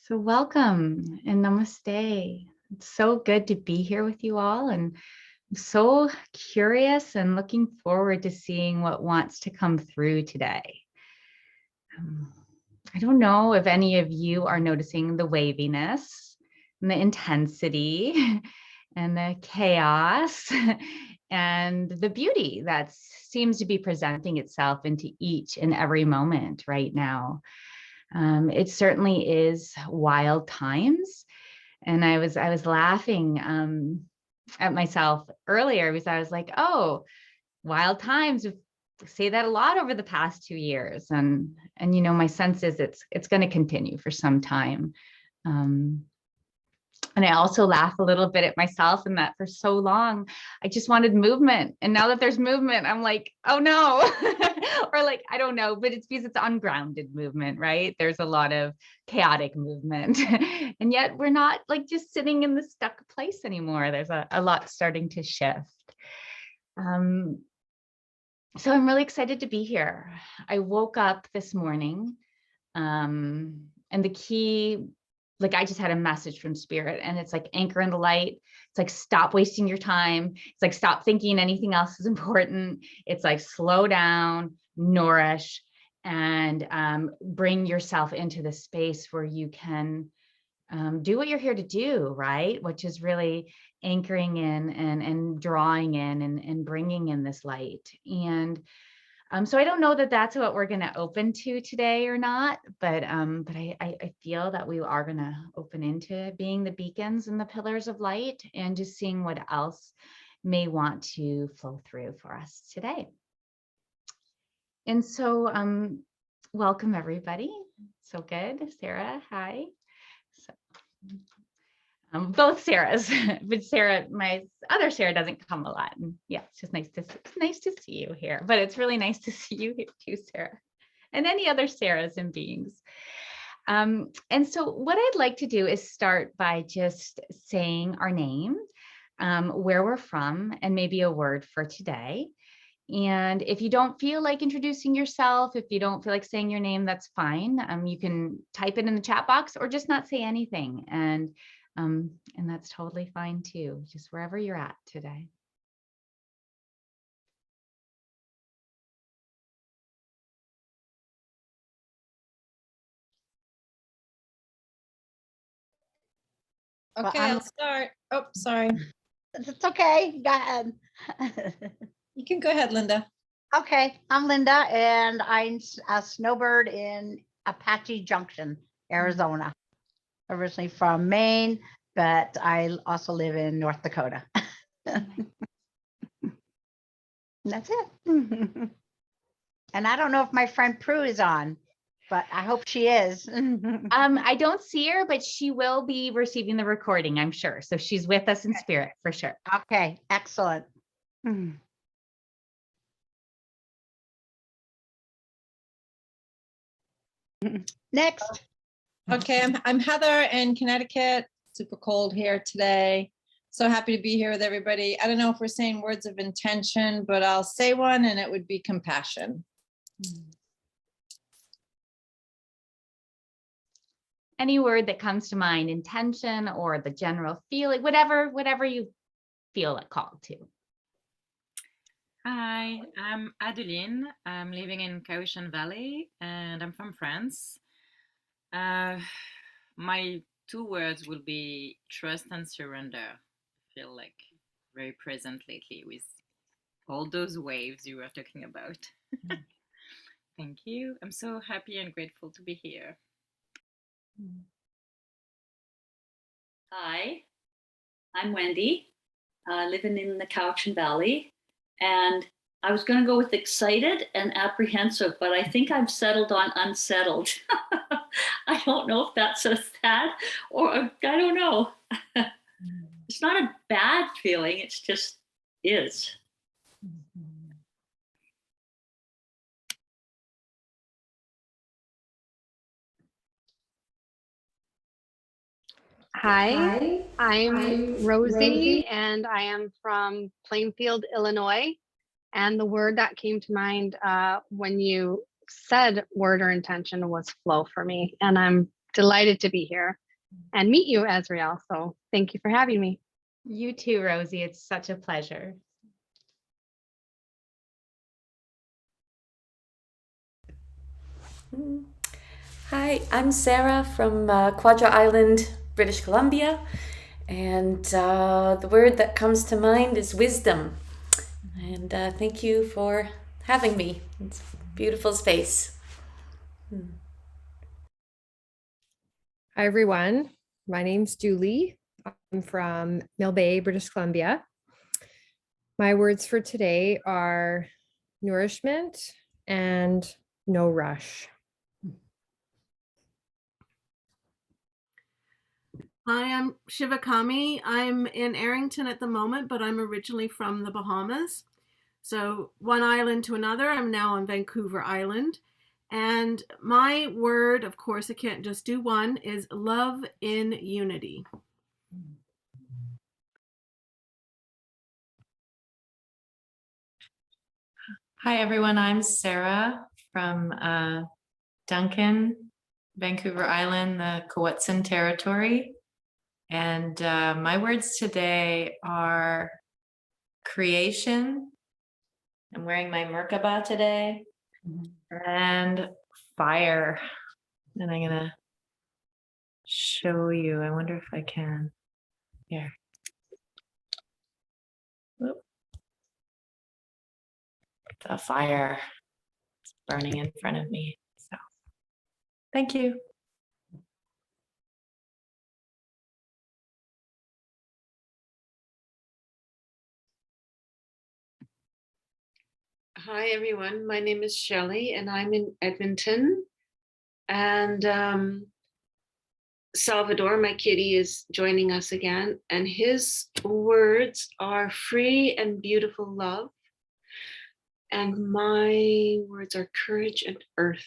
So welcome and namaste. It's so good to be here with you all, and I'm so curious and looking forward to seeing what wants to come through today. Um, I don't know if any of you are noticing the waviness and the intensity and the chaos and the beauty that seems to be presenting itself into each and every moment right now. It certainly is wild times. And I was laughing at myself earlier because I was like, oh, wild times. We say that a lot over the past 2 years. And my sense is it's going to continue for some time. And I also laugh a little bit at myself in that for so long, I just wanted movement. And now that there's movement, I'm like, oh no, or like, I don't know, but it's because it's ungrounded movement, right? There's a lot of chaotic movement. And yet we're not like just sitting in the stuck place anymore. There's a lot starting to shift. So I'm really excited to be here. I woke up this morning and the key, like I just had a message from spirit, and it's like anchor in the light. It's like, stop wasting your time. It's like, stop thinking anything else is important. It's like, slow down, nourish, and bring yourself into the space where you can do what you're here to do, right? Which is really anchoring in and drawing in and bringing in this light. And so I don't know that that's what we're going to open to today or not, but I feel that we are going to open into being the beacons and the pillars of light, and just seeing what else may want to flow through for us today. And so welcome everybody. So good. Sarah, hi. So, both Sarahs, but Sarah, my other Sarah, doesn't come a lot. And yeah, it's just nice to see you here. But it's really nice to see you here too, Sarah, and any other Sarahs and beings. And so what I'd like to do is start by just saying our name, where we're from, and maybe a word for today. And if you don't feel like introducing yourself, if you don't feel like saying your name, that's fine. You can type it in the chat box or just not say anything. And that's totally fine too, just wherever you're at today. Okay, I'll start. Oh, sorry. It's okay. Go ahead. You can go ahead, Linda. Okay, I'm Linda, and I'm a snowbird in Apache Junction, Arizona. Originally from Maine, but I also live in North Dakota. And that's it. And I don't know if my friend Prue is on, but I hope she is. I don't see her, but she will be receiving the recording, I'm sure. So she's with us in spirit for sure. Okay, excellent. Next. Okay, I'm Heather in Connecticut. Super cold here today. So happy to be here with everybody. I don't know if we're saying words of intention, but I'll say one, and it would be compassion. Any word that comes to mind, intention or the general feeling, whatever you feel like called to. Hi, I'm Adeline. I'm living in Cauchan Valley and I'm from France. My two words will be trust and surrender. I feel like very present lately with all those waves you were talking about. Thank you. I'm so happy and grateful to be here. Hi, I'm Wendy, living in the Cauchan Valley, and I was going to go with excited and apprehensive, but I think I've settled on unsettled. I don't know if that's a sad or I don't know. It's not a bad feeling, it's just is. Hi, I'm Rosie, and I am from Plainfield, Illinois. And the word that came to mind when you said word or intention was flow for me. And I'm delighted to be here and meet you, Azrael. So thank you for having me. You too, Rosie. It's such a pleasure. Hi, I'm Sarah from Quadra Island, British Columbia, and the word that comes to mind is wisdom. And thank you for having me. It's a beautiful space. Hi, everyone. My name's Julie. I'm from Mill Bay, British Columbia. My words for today are nourishment and no rush. Hi, I'm Shivakami. I'm in Arrington at the moment, but I'm originally from the Bahamas. So one island to another, I'm now on Vancouver Island. And my word, of course, I can't just do one, is love in unity. Hi, everyone. I'm Sarah from Duncan, Vancouver Island, the Quw'utsun Territory. And my words today are creation. I'm wearing my Merkaba today. And fire. And I'm going to show you. I wonder if I can. Here. Whoop. The fire is burning in front of me. So thank you. Hi, everyone. My name is Shelley, and I'm in Edmonton. And Salvador, my kitty, is joining us again. And his words are free and beautiful love. And my words are courage and earth.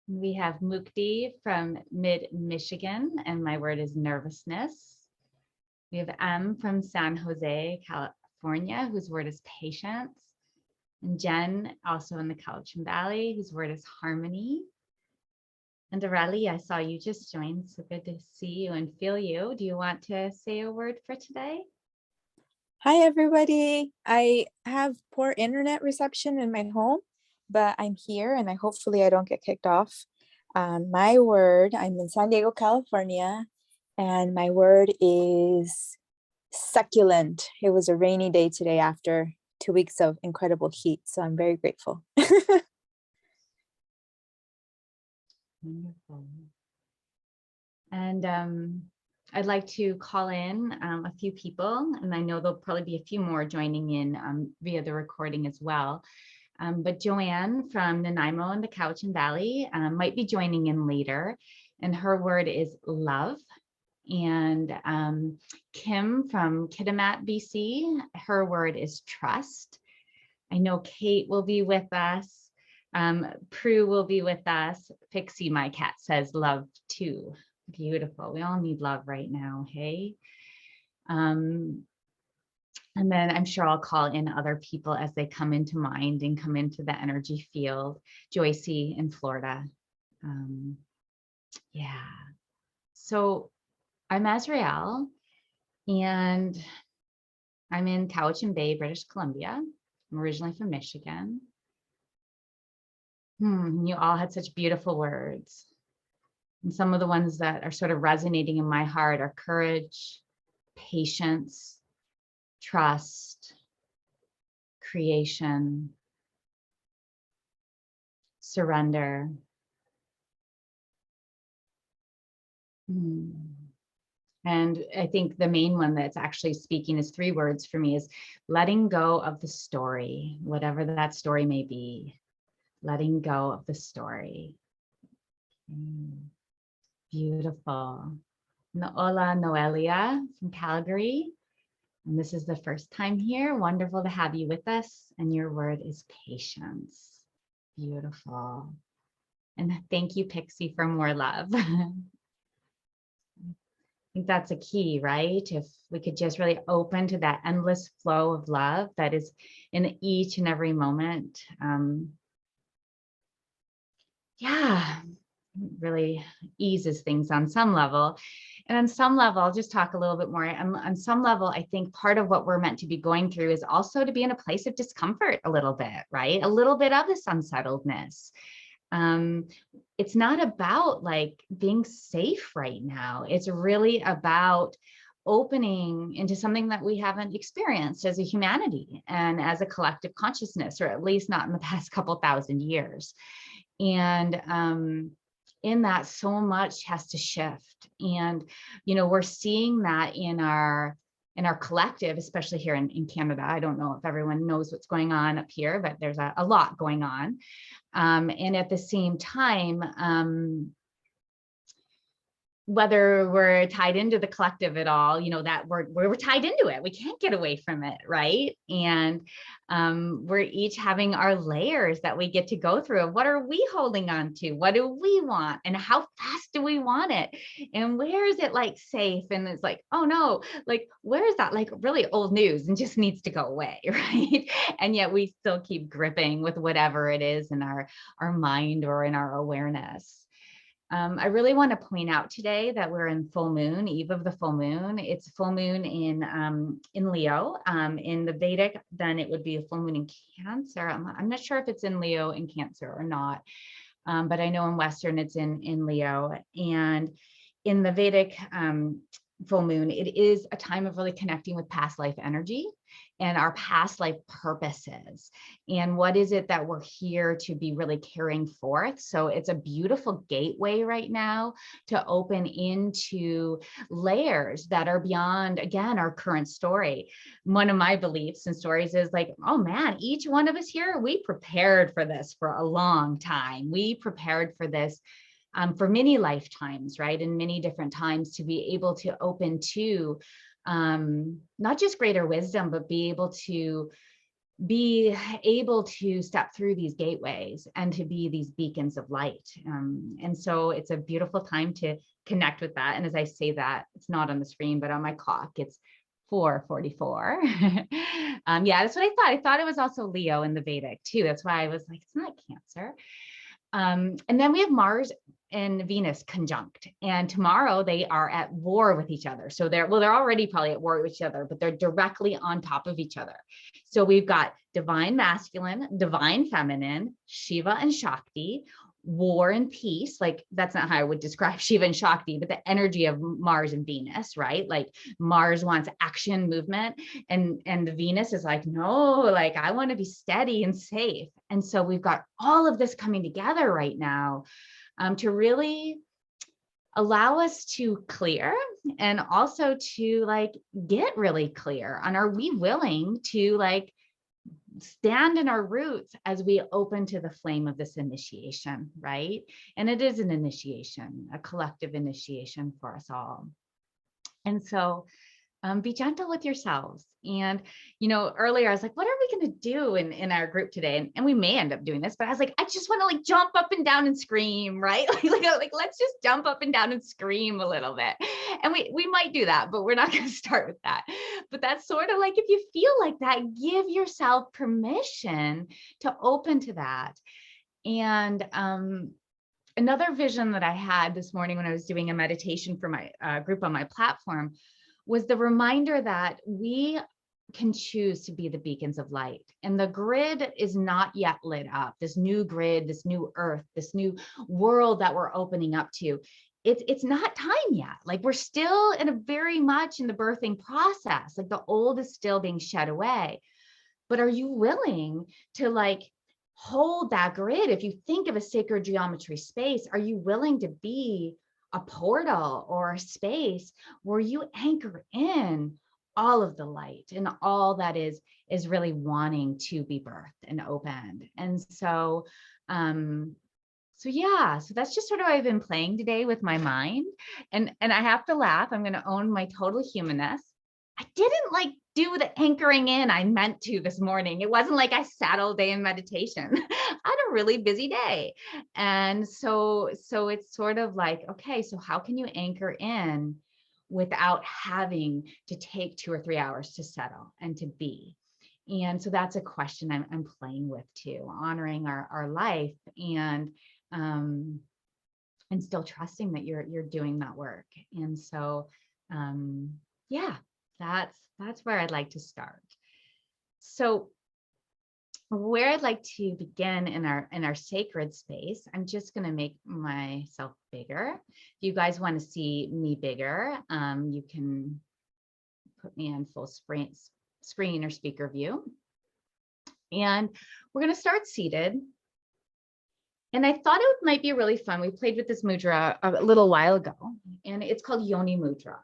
We have Mukti from mid-Michigan, and my word is nervousness. We have M from San Jose, California, whose word is patience. And Jen, also in the Cowichan Valley, whose word is harmony. And Areli, I saw you just joined, so good to see you and feel you. Do you want to say a word for today? Hi, everybody. I have poor internet reception in my home, but I'm here and hopefully I don't get kicked off. My word, I'm in San Diego, California, and my word is succulent. It was a rainy day today after 2 weeks of incredible heat, so I'm very grateful. Wonderful. And I'd like to call in a few people, and I know there'll probably be a few more joining in via the recording as well. But Joanne from Nanaimo in the Cowichan Valley might be joining in later, and her word is love. And Kim from Kitimat, BC, her word is trust. I know Kate will be with us. Prue will be with us. Pixie, my cat, says love too. Beautiful. We all need love right now, hey? And then I'm sure I'll call in other people as they come into mind and come into the energy field. Joycey in Florida. Yeah. So I'm Azrael, and I'm in Cowichan Bay, British Columbia. I'm originally from Michigan. You all had such beautiful words. And some of the ones that are sort of resonating in my heart are courage, patience, trust, creation, surrender. And I think the main one that's actually speaking is 3 words for me is letting go of the story, whatever that story may be. Letting go of the story. Beautiful. Noela Noelia from Calgary. And this is the first time here. Wonderful to have you with us. And your word is patience. Beautiful. And thank you, Pixie, for more love. I think that's a key, right? If we could just really open to that endless flow of love that is in each and every moment. Yeah, it really eases things on some level. And on some level, I'll just talk a little bit more. On some level, I think part of what we're meant to be going through is also to be in a place of discomfort a little bit, right? A little bit of this unsettledness. It's not about like being safe right now. It's really about opening into something that we haven't experienced as a humanity and as a collective consciousness, or at least not in the past couple thousand years. And in that, so much has to shift. And, we're seeing that in our collective, especially here in Canada. I don't know if everyone knows what's going on up here, but there's a lot going on. And at the same time, whether we're tied into the collective at all, that we're tied into it. We can't get away from it, right? And we're each having our layers that we get to go through of what are we holding on to? What do we want? And how fast do we want it? And where is it like safe? And it's like, oh no, like, where is that like really old news and just needs to go away, right? And yet we still keep gripping with whatever it is in our mind or in our awareness. I really want to point out today that we're in full moon, eve of the full moon. It's full moon in Leo. In the Vedic, then it would be a full moon in Cancer. I'm not sure if it's in Leo in Cancer or not, but I know in Western it's in Leo. And in the Vedic full moon, it is a time of really connecting with past life energy and our past life purposes. And what is it that we're here to be really carrying forth? So it's a beautiful gateway right now to open into layers that are beyond, again, our current story. One of my beliefs and stories is like, oh man, each one of us here, we prepared for this for a long time. We prepared for this for many lifetimes, right? And many different times to be able to open to not just greater wisdom, but be able to step through these gateways and to be these beacons of light. And so it's a beautiful time to connect with that. And as I say that, it's not on the screen, but on my clock, it's 4:44. Yeah, that's what I thought. I thought it was also Leo in the Vedic too. That's why I was like, it's not Cancer. And then we have Mars and Venus conjunct, and tomorrow they are at war with each other. So they're already probably at war with each other, but they're directly on top of each other. So we've got divine masculine, divine feminine, Shiva and Shakti, war and peace. Like, that's not how I would describe Shiva and Shakti, but the energy of Mars and Venus, right? Like Mars wants action, movement, and the Venus is like, no, like I want to be steady and safe. And so we've got all of this coming together right now to really allow us to clear and also to like get really clear on, are we willing to like stand in our roots as we open to the flame of this initiation, right? And it is an initiation, a collective initiation for us all. And so be gentle with yourselves. And, earlier I was like, what are we going to do in our group today? And we may end up doing this, but I was like, I just want to like jump up and down and scream, right? Like let's just jump up and down and scream a little bit. And we might do that, but we're not going to start with that. But that's sort of like, if you feel like that, give yourself permission to open to that. And another vision that I had this morning when I was doing a meditation for my group on my platform was the reminder that we can choose to be the beacons of light. And the grid is not yet lit up. This new grid, this new earth, this new world that we're opening up to, it's not time yet. Like, we're still in a very much in the birthing process. Like, the old is still being shed away. But are you willing to like hold that grid? If you think of a sacred geometry space, are you willing to be a portal or a space where you anchor in all of the light and all that is really wanting to be birthed and opened? And so, yeah, so that's just sort of what I've been playing today with my mind. And I have to laugh. I'm going to own my total humanness. I didn't like do the anchoring in I meant to this morning. It wasn't like I sat all day in meditation. I had a really busy day. And so it's sort of like, okay, so how can you anchor in without having to take 2 or 3 hours to settle and to be? And so that's a question I'm playing with too, honoring our life and still trusting that you're doing that work. And so yeah, that's where I'd like to start. So where I'd like to begin in our sacred space, I'm just going to make myself bigger. If you guys want to see me bigger, you can put me on full screen or speaker view. And we're going to start seated. And I thought it might be really fun. We played with this mudra a little while ago, and it's called Yoni Mudra.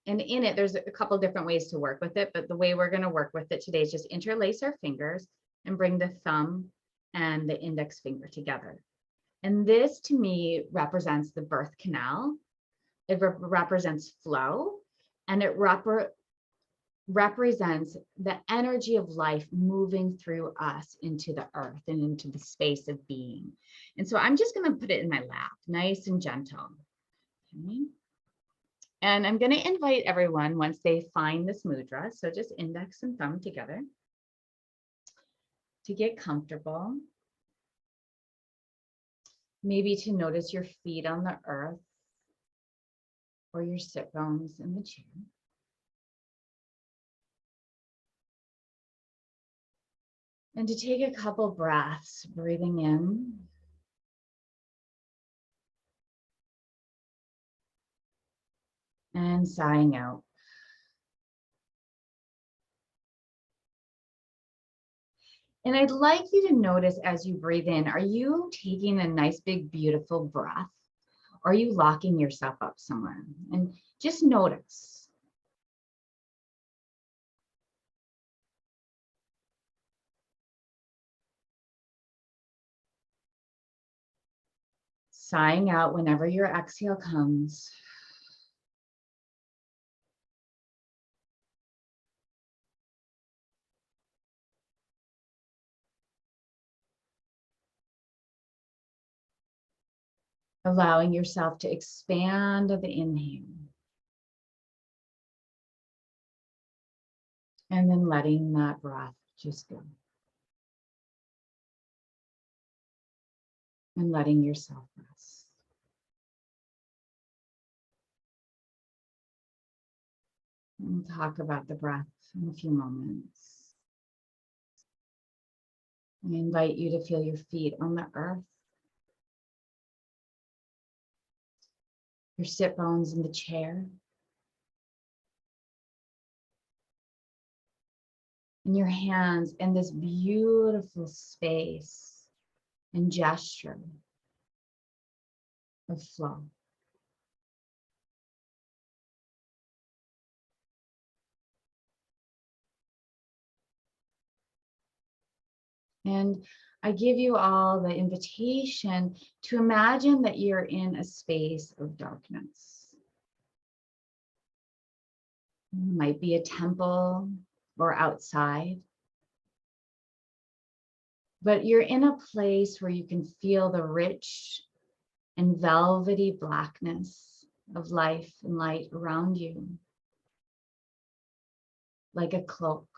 And in it, there's a couple different ways to work with it, but the way we're going to work with it today is just interlace our fingers and bring the thumb and the index finger together. And this to me represents the birth canal. It represents flow, and it represents the energy of life moving through us into the earth and into the space of being. And so I'm just going to put it in my lap, nice and gentle. Okay. And I'm going to invite everyone once they find this mudra, so just index and thumb together, to get comfortable. Maybe to notice your feet on the earth or your sit bones in the chair. And to take a couple breaths, breathing in. And sighing out. And I'd like you to notice as you breathe in, are you taking a nice, big, beautiful breath? Or are you locking yourself up somewhere? And just notice. Sighing out whenever your exhale comes. Allowing yourself to expand at the inhale. And then letting that breath just go. And letting yourself rest. And we'll talk about the breath in a few moments. I invite you to feel your feet on the earth. Your sit bones in the chair. And your hands in this beautiful space and gesture of flow. And I give you all the invitation to imagine that you're in a space of darkness. It might be a temple or outside. But you're in a place where you can feel the rich and velvety blackness of life and light around you, like a cloak.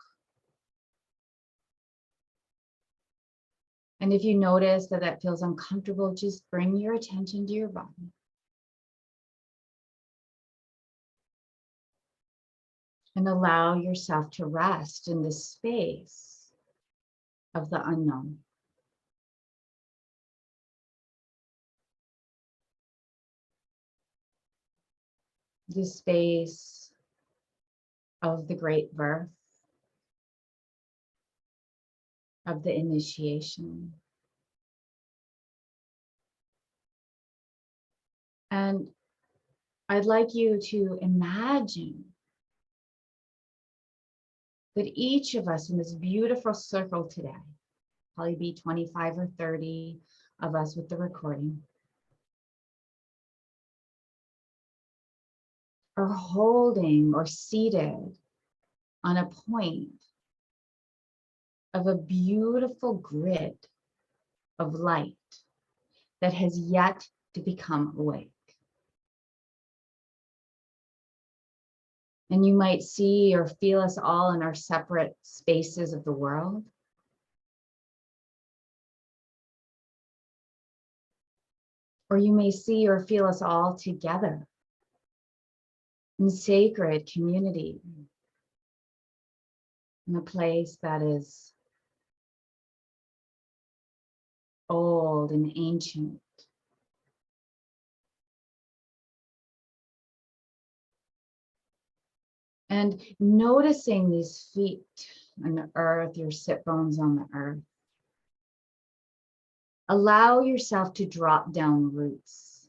And if you notice that that feels uncomfortable, just bring your attention to your body. And allow yourself to rest in this space of the unknown. This space of the great birth, of the initiation. And I'd like you to imagine that each of us in this beautiful circle today, probably be 25 or 30 of us with the recording, are holding or seated on a point of a beautiful grid of light that has yet to become awake. And you might see or feel us all in our separate spaces of the world. Or you may see or feel us all together in sacred community, in a place that is old and ancient. And noticing these feet on the earth, your sit bones on the earth. Allow yourself to drop down roots.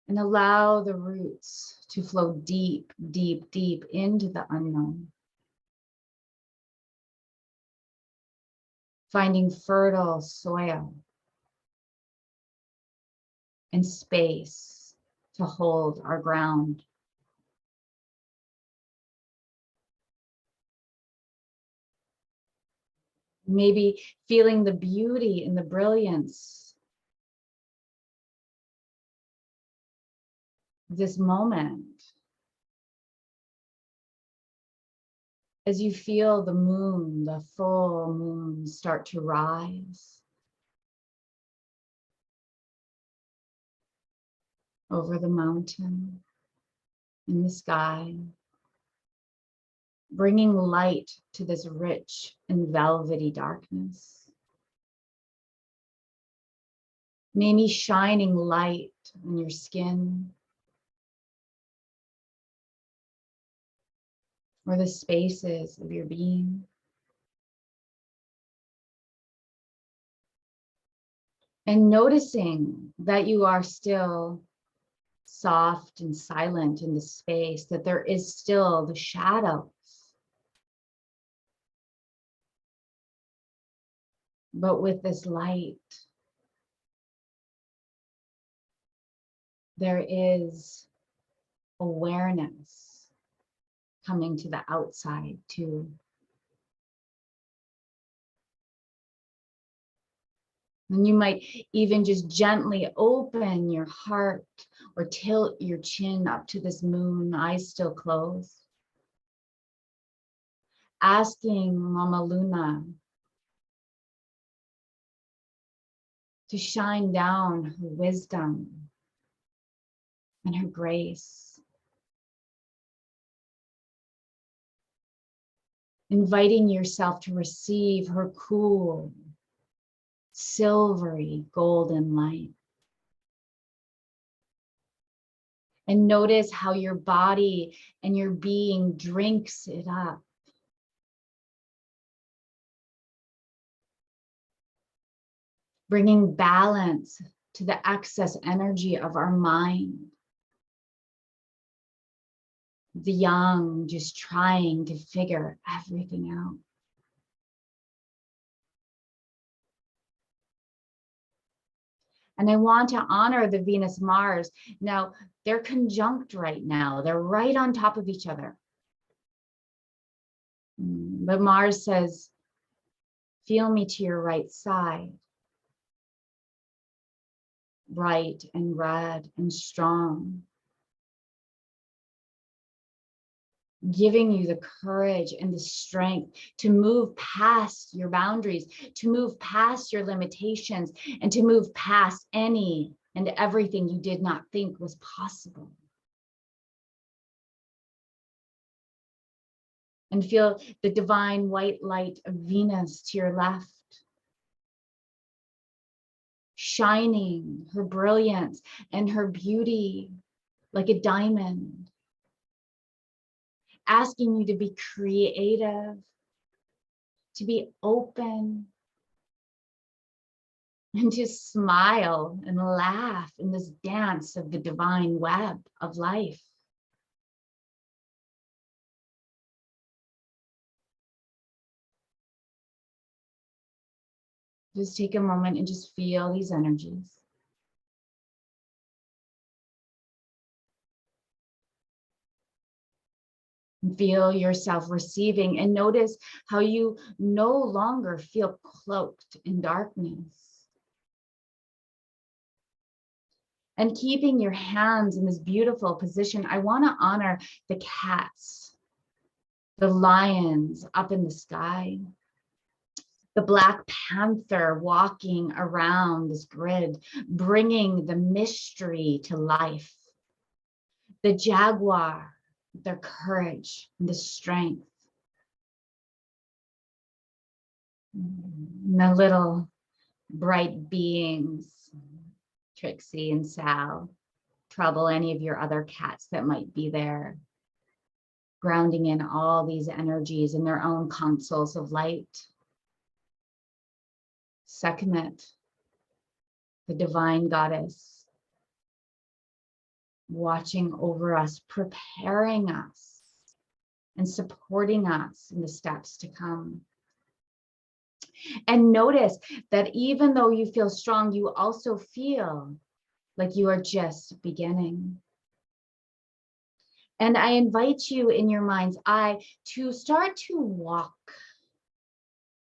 And allow the roots to flow deep, deep, deep into the unknown. Finding fertile soil and space to hold our ground. Maybe feeling the beauty and the brilliance of this moment. As you feel the moon, the full moon, start to rise over the mountain, in the sky, bringing light to this rich and velvety darkness. Maybe shining light on your skin, or the spaces of your being. And noticing that you are still soft and silent in the space, that there is still the shadows. But with this light, there is awareness coming to the outside too. And you might even just gently open your heart or tilt your chin up to this moon, eyes still closed. Asking Mama Luna to shine down her wisdom and her grace. Inviting yourself to receive her cool, silvery, golden light. And notice how your body and your being drinks it up. Bringing balance to the excess energy of our mind. The young just trying to figure everything out. And I want to honor the Venus Mars. Now, they're conjunct right now. They're right on top of each other. But Mars says, feel me to your right side. Bright and red and strong. Giving you the courage and the strength to move past your boundaries, to move past your limitations, and to move past any and everything you did not think was possible. And feel the divine white light of Venus to your left, shining her brilliance and her beauty like a diamond. Asking you to be creative, to be open, and to smile and laugh in this dance of the divine web of life. Just take a moment and just feel these energies. Feel yourself receiving and notice how you no longer feel cloaked in darkness. And keeping your hands in this beautiful position, I want to honor the cats, the lions up in the sky, the Black Panther walking around this grid, bringing the mystery to life, the jaguar, their courage, and the strength, and the little bright beings, Trixie and Sal, Trouble, any of your other cats that might be there, grounding in all these energies in their own consoles of light. Sekhmet, the divine goddess, watching over us, preparing us, and supporting us in the steps to come. And notice that even though you feel strong, you also feel like you are just beginning. And I invite you in your mind's eye to start to walk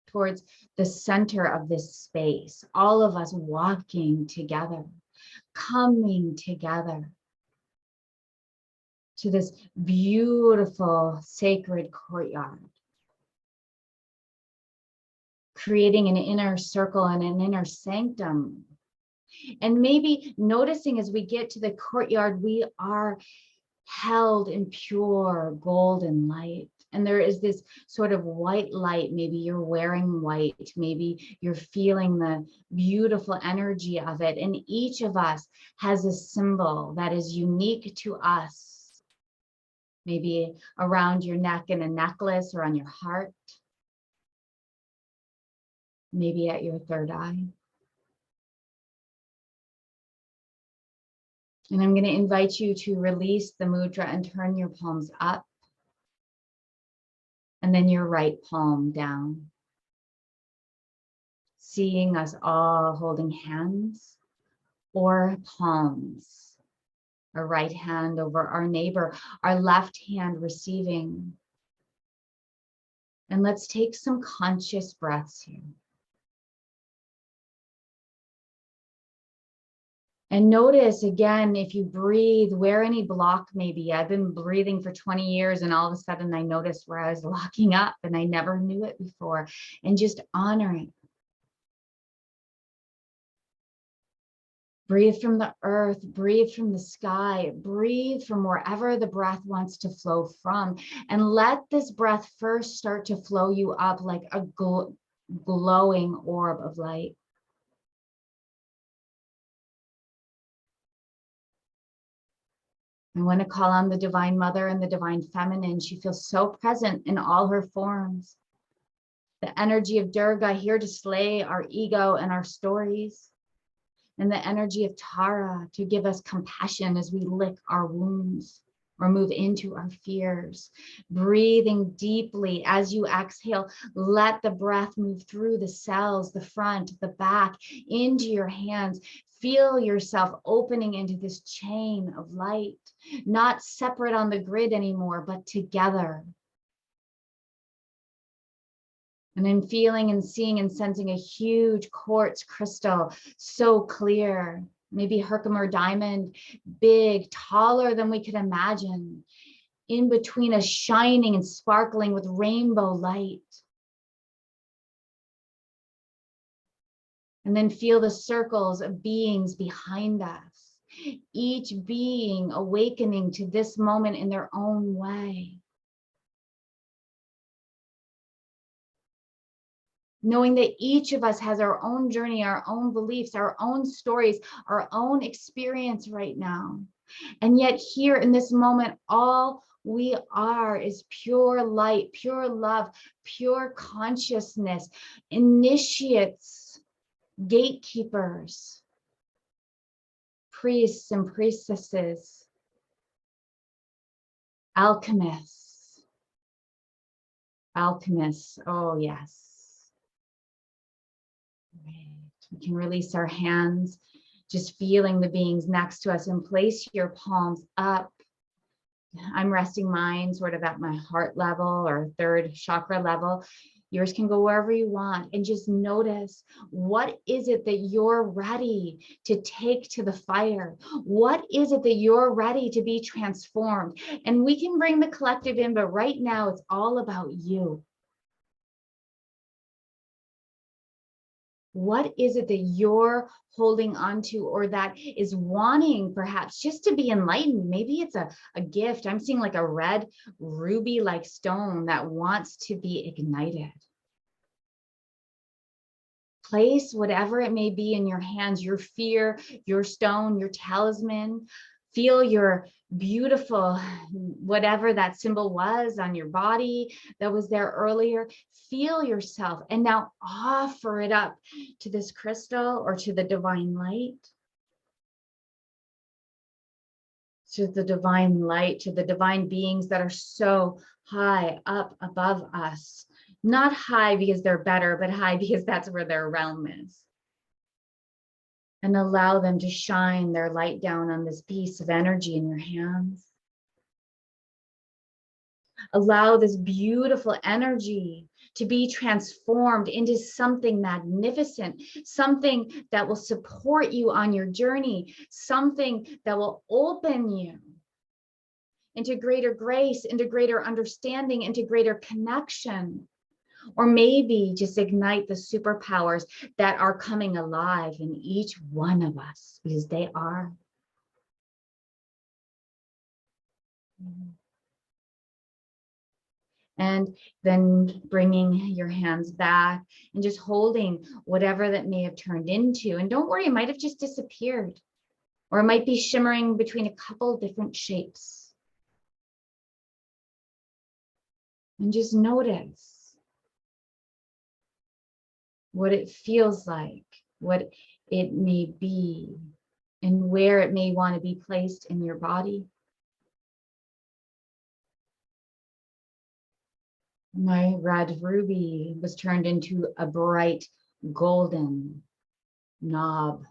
towards the center of this space, all of us walking together, coming together to this beautiful sacred courtyard, creating an inner circle and an inner sanctum. And maybe noticing as we get to the courtyard, we are held in pure golden light. And there is this sort of white light. Maybe you're wearing white. Maybe you're feeling the beautiful energy of it. And each of us has a symbol that is unique to us. Maybe around your neck in a necklace or on your heart. Maybe at your third eye. And I'm going to invite you to release the mudra and turn your palms up. And then your right palm down. Seeing us all holding hands or palms. Our right hand over our neighbor, our left hand receiving. And let's take some conscious breaths here. And notice again, if you breathe, where any block may be. I've been breathing for 20 years and all of a sudden I noticed where I was locking up and I never knew it before. And just honoring. Breathe from the earth, breathe from the sky, breathe from wherever the breath wants to flow from. And let this breath first start to flow you up like a glowing orb of light. I want to call on the Divine Mother and the Divine Feminine. She feels so present in all her forms. The energy of Durga here to slay our ego and our stories. And the energy of Tara to give us compassion as we lick our wounds or move into our fears. Breathing deeply as you exhale, let the breath move through the cells, the front, the back, into your hands. Feel yourself opening into this chain of light, not separate on the grid anymore, but together. And then feeling and seeing and sensing a huge quartz crystal, so clear, maybe Herkimer diamond, big, taller than we could imagine, in between us, shining and sparkling with rainbow light. And then feel the circles of beings behind us, each being awakening to this moment in their own way. Knowing that each of us has our own journey, our own beliefs, our own stories, our own experience right now. And yet here in this moment, all we are is pure light, pure love, pure consciousness, initiates, gatekeepers, priests and priestesses, alchemists, oh yes. Right. We can release our hands, just feeling the beings next to us, and place your palms up I'm resting mine sort of at my heart level or third chakra level. Yours can go wherever you want, and just notice, what is it that you're ready to take to the fire? What is it that you're ready to be transformed? And we can bring the collective in, but right now it's all about you. What is it that you're holding on to, or that is wanting perhaps just to be enlightened? Maybe it's a gift. I'm seeing like a red ruby-like stone that wants to be ignited. Place whatever it may be in your hands, your fear, your stone, your talisman. Feel your beautiful, whatever that symbol was on your body that was there earlier. Feel yourself, and now offer it up to this crystal or to the divine light. To the divine light, to the divine beings that are so high up above us. Not high because they're better, but high because that's where their realm is. And allow them to shine their light down on this piece of energy in your hands. Allow this beautiful energy to be transformed into something magnificent, something that will support you on your journey, something that will open you into greater grace, into greater understanding, into greater connection. Or maybe just ignite the superpowers that are coming alive in each one of us, because they are. And then bringing your hands back and just holding whatever that may have turned into. And don't worry, it might have just disappeared, or it might be shimmering between a couple different shapes. And just notice what it feels like, what it may be, and where it may want to be placed in your body. My red ruby was turned into a bright golden knob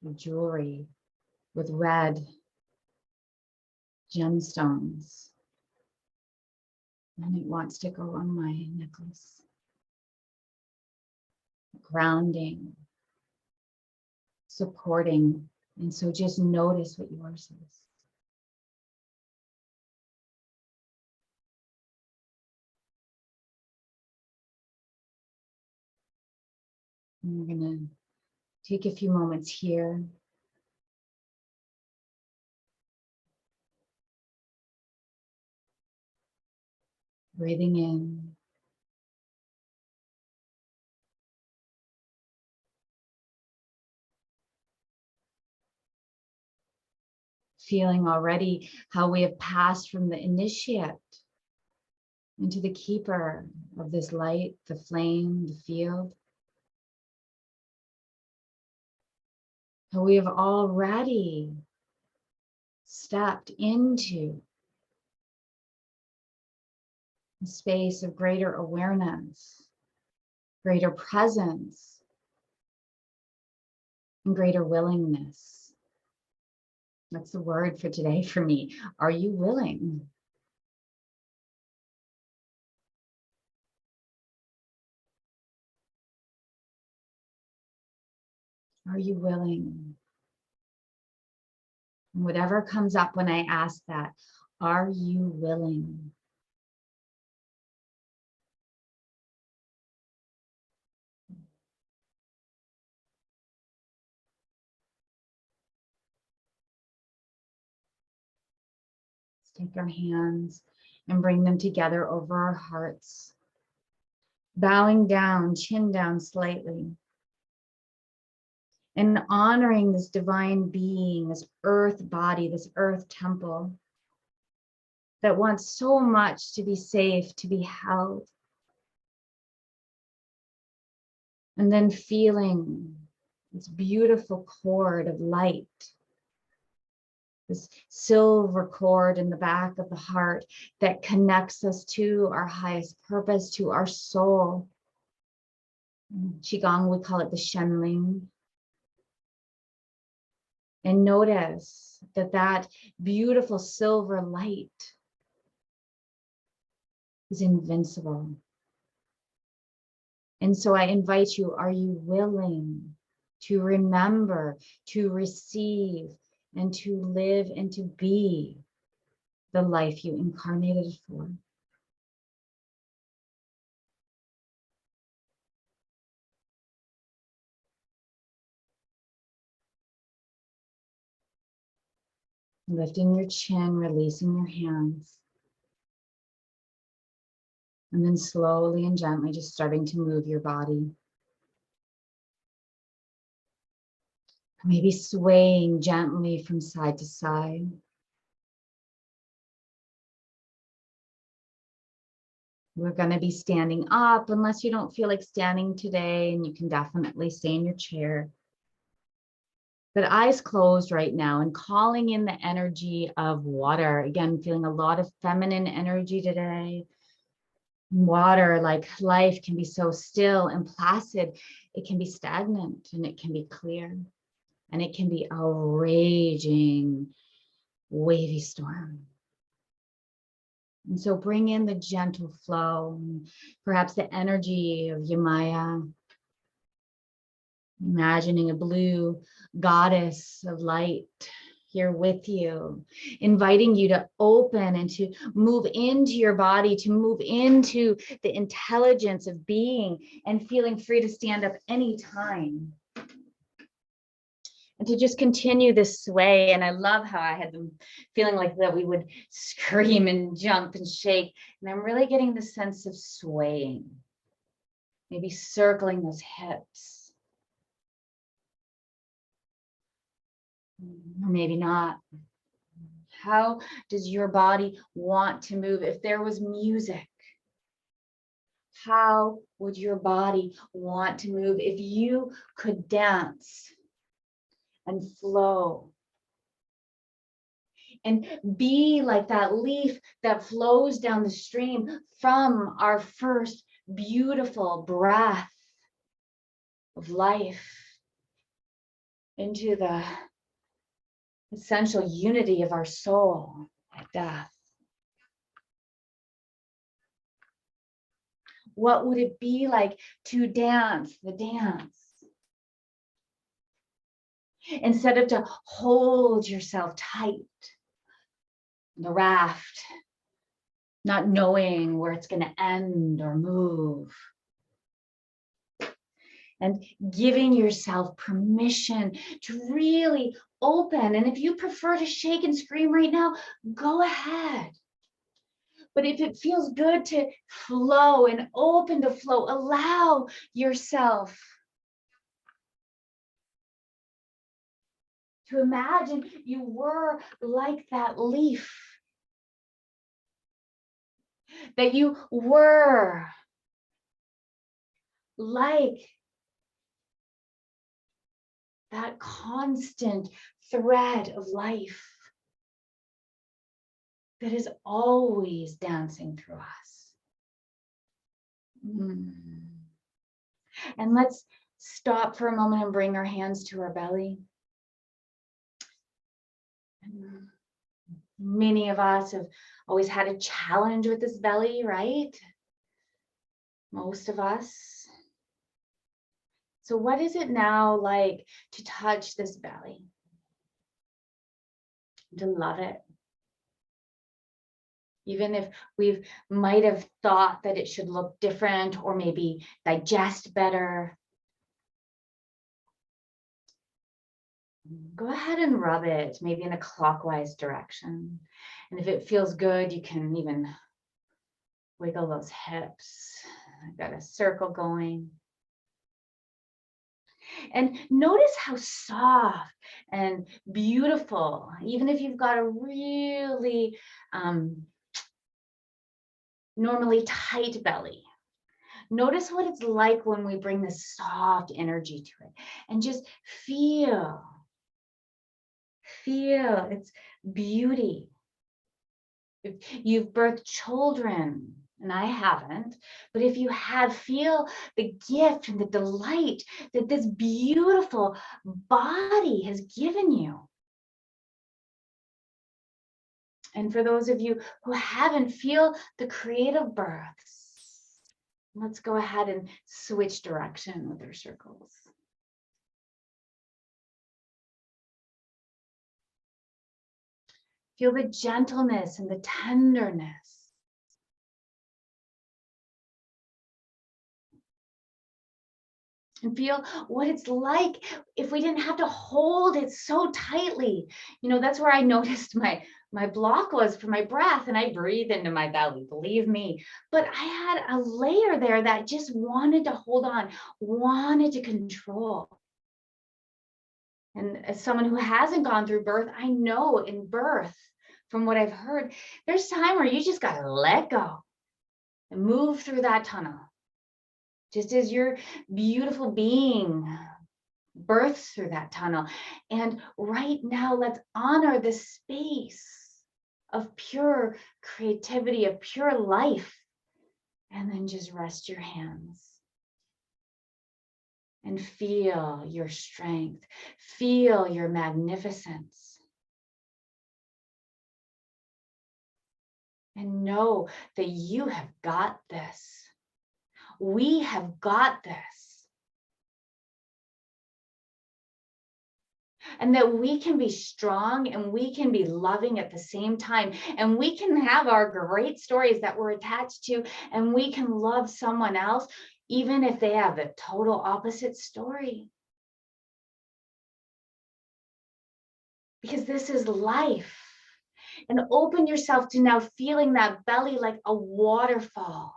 of jewelry with red gemstones. And it wants to go on my necklace. Grounding, supporting, and so just notice what yours is. And we're going to take a few moments here. Breathing in. Feeling already how we have passed from the initiate into the keeper of this light, the flame, the field. How we have already stepped into a space of greater awareness, greater presence, and greater willingness. That's the word for today for me. Are you willing? Are you willing? And whatever comes up when I ask that, are you willing? Take our hands and bring them together over our hearts. Bowing down, chin down slightly. And honoring this divine being, this earth body, this earth temple that wants so much to be safe, to be held. And then feeling this beautiful cord of light. This silver cord in the back of the heart that connects us to our highest purpose, to our soul. In Qigong, we call it the Shenling. And notice that that beautiful silver light is invincible. And so I invite you, are you willing to remember, to receive, and to live and to be the life you incarnated for? Lifting your chin, releasing your hands. And then slowly and gently just starting to move your body. Maybe swaying gently from side to side. We're going to be standing up unless you don't feel like standing today, and you can definitely stay in your chair. But eyes closed right now and calling in the energy of water. Again, feeling a lot of feminine energy today. Water, like life, can be so still and placid. It can be stagnant and it can be clear. And it can be a raging, wavy storm. And so bring in the gentle flow, perhaps the energy of Yamaya. Imagining a blue goddess of light here with you, inviting you to open and to move into your body, to move into the intelligence of being and feeling free to stand up anytime. And to just continue this sway. And I love how I had them feeling like that we would scream and jump and shake. And I'm really getting the sense of swaying, maybe circling those hips. Or maybe not. How does your body want to move? If there was music, how would your body want to move? If you could dance and flow and be like that leaf that flows down the stream from our first beautiful breath of life into the essential unity of our soul at death. What would it be like to dance the dance? Instead of to hold yourself tight in the raft, not knowing where it's going to end or move. And giving yourself permission to really open. And if you prefer to shake and scream right now, go ahead. But if it feels good to flow and open to flow, allow yourself to imagine you were like that leaf, that you were like that constant thread of life that is always dancing through us. And let's stop for a moment and bring our hands to our belly. Many of us have always had a challenge with this belly, right? Most of us. So what is it now like to touch this belly? To love it? Even if we might have thought that it should look different or maybe digest better. Go ahead and rub it, maybe in a clockwise direction. And if it feels good, you can even wiggle those hips. I've got a circle going. And notice how soft and beautiful, even if you've got a really normally tight belly. Notice what it's like when we bring this soft energy to it and just feel its beauty. If you've birthed children, and I haven't, but if you have, feel the gift and the delight that this beautiful body has given you. And for those of you who haven't, feel the creative births. Let's go ahead and switch direction with our circles. Feel the gentleness and the tenderness. And feel what it's like if we didn't have to hold it so tightly. You know, that's where I noticed my block was for my breath, and I breathe into my belly, believe me. But I had a layer there that just wanted to hold on, wanted to control. And as someone who hasn't gone through birth, I know in birth, from what I've heard, there's time where you just got to let go and move through that tunnel. Just as your beautiful being births through that tunnel. And right now, let's honor the space of pure creativity, of pure life. And then just rest your hands. And feel your strength. Feel your magnificence. And know that you have got this. We have got this. And that we can be strong and we can be loving at the same time. And we can have our great stories that we're attached to, and we can love someone else, even if they have the total opposite story. Because this is life. And open yourself to now feeling that belly like a waterfall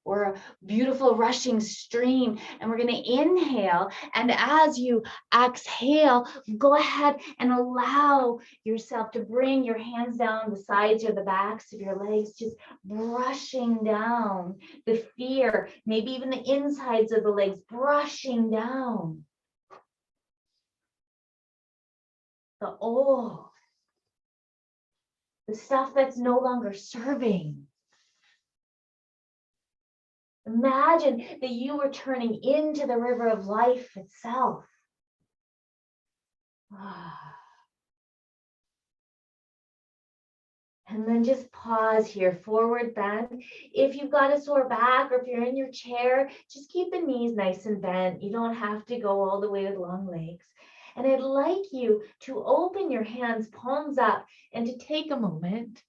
or a beautiful rushing stream. And we're going to inhale. And as you exhale, go ahead and allow yourself to bring your hands down the sides or the backs of your legs, just brushing down the fear, maybe even the insides of the legs, brushing down the old, the stuff that's no longer serving. Imagine that you were turning into the river of life itself. And then just pause here, forward bend. If you've got a sore back or if you're in your chair, just keep the knees nice and bent. You don't have to go all the way with long legs. And I'd like you to open your hands, palms up, and to take a moment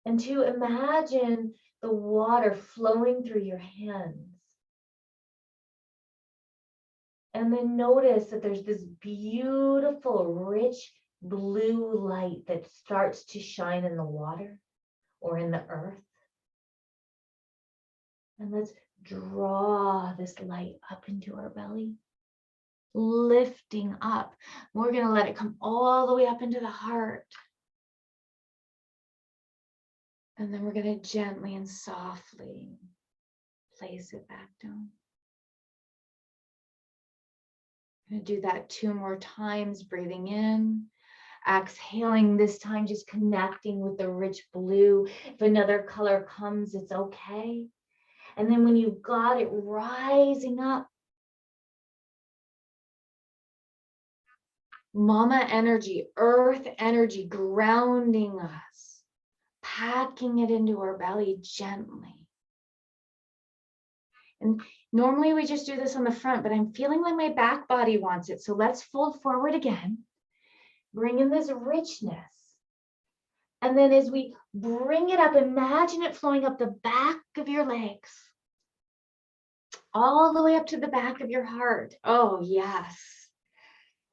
and to imagine the water flowing through your hands. And then notice that there's this beautiful, rich blue light that starts to shine in the water or in the earth. And let's draw this light up into our belly, lifting up. We're going to let it come all the way up into the heart. And then we're going to gently and softly place it back down. I'm going to do that 2 more times, breathing in, exhaling, this time just connecting with the rich blue. If another color comes, it's okay. And then when you've got it, rising up. Mama energy, earth energy, grounding us, packing it into our belly gently. And normally we just do this on the front, but I'm feeling like my back body wants it. So let's fold forward again. Bring in this richness. And then as we bring it up, imagine it flowing up the back of your legs, all the way up to the back of your heart. Oh, yes.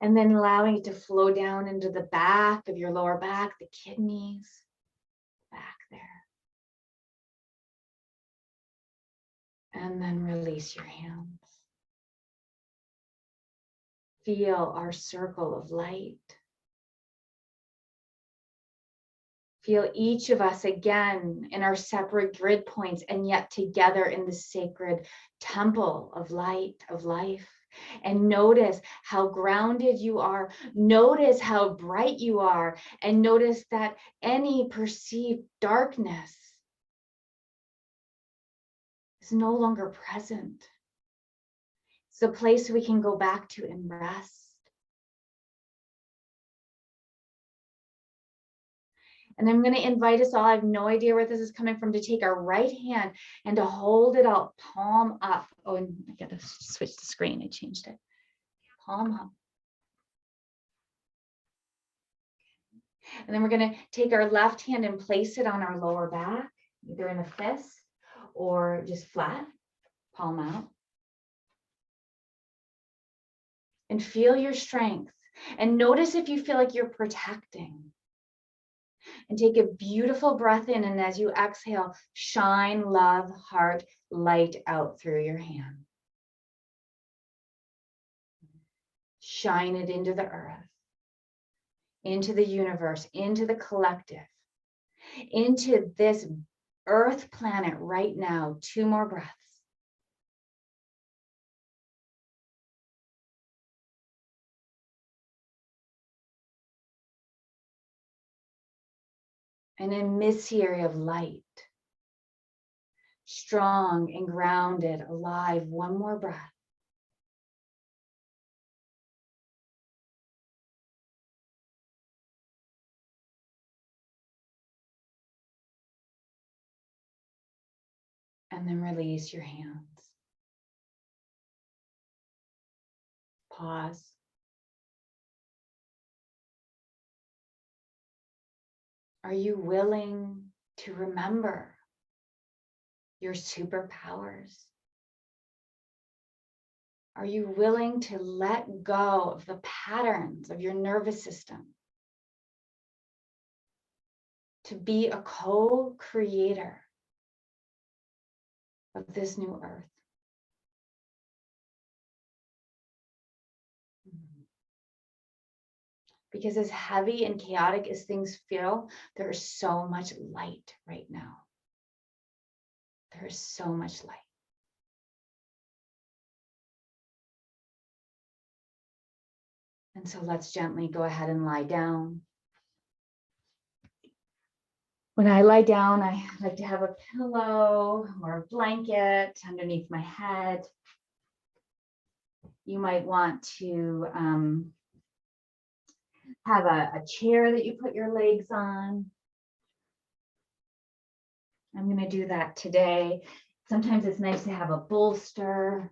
And then allowing it to flow down into the back of your lower back, the kidneys, back there. And then release your hands. Feel our circle of light. Feel each of us again in our separate grid points and yet together in the sacred temple of light, of life. And notice how grounded you are. Notice how bright you are. And notice that any perceived darkness is no longer present. It's a place we can go back to and rest. And I'm going to invite us all, I have no idea where this is coming from, to take our right hand and to hold it out, palm up. Oh, and I got to switch the screen. I changed it. Palm up. And then we're going to take our left hand and place it on our lower back, either in a fist or just flat, palm out. And feel your strength. And notice if you feel like you're protecting. And take a beautiful breath in. And as you exhale, shine love, heart, light out through your hand. Shine it into the earth, into the universe, into the collective, into this earth planet right now. 2 more breaths. An emissary of light, strong and grounded, alive. 1 more breath. And then release your hands. Pause. Are you willing to remember your superpowers? Are you willing to let go of the patterns of your nervous system? To be a co-creator of this new earth? Because as heavy and chaotic as things feel, there is so much light right now. There is so much light. And so let's gently go ahead and lie down. When I lie down, I like to have a pillow or a blanket underneath my head. You might want to have a chair that you put your legs on. I'm going to do that today. Sometimes it's nice to have a bolster.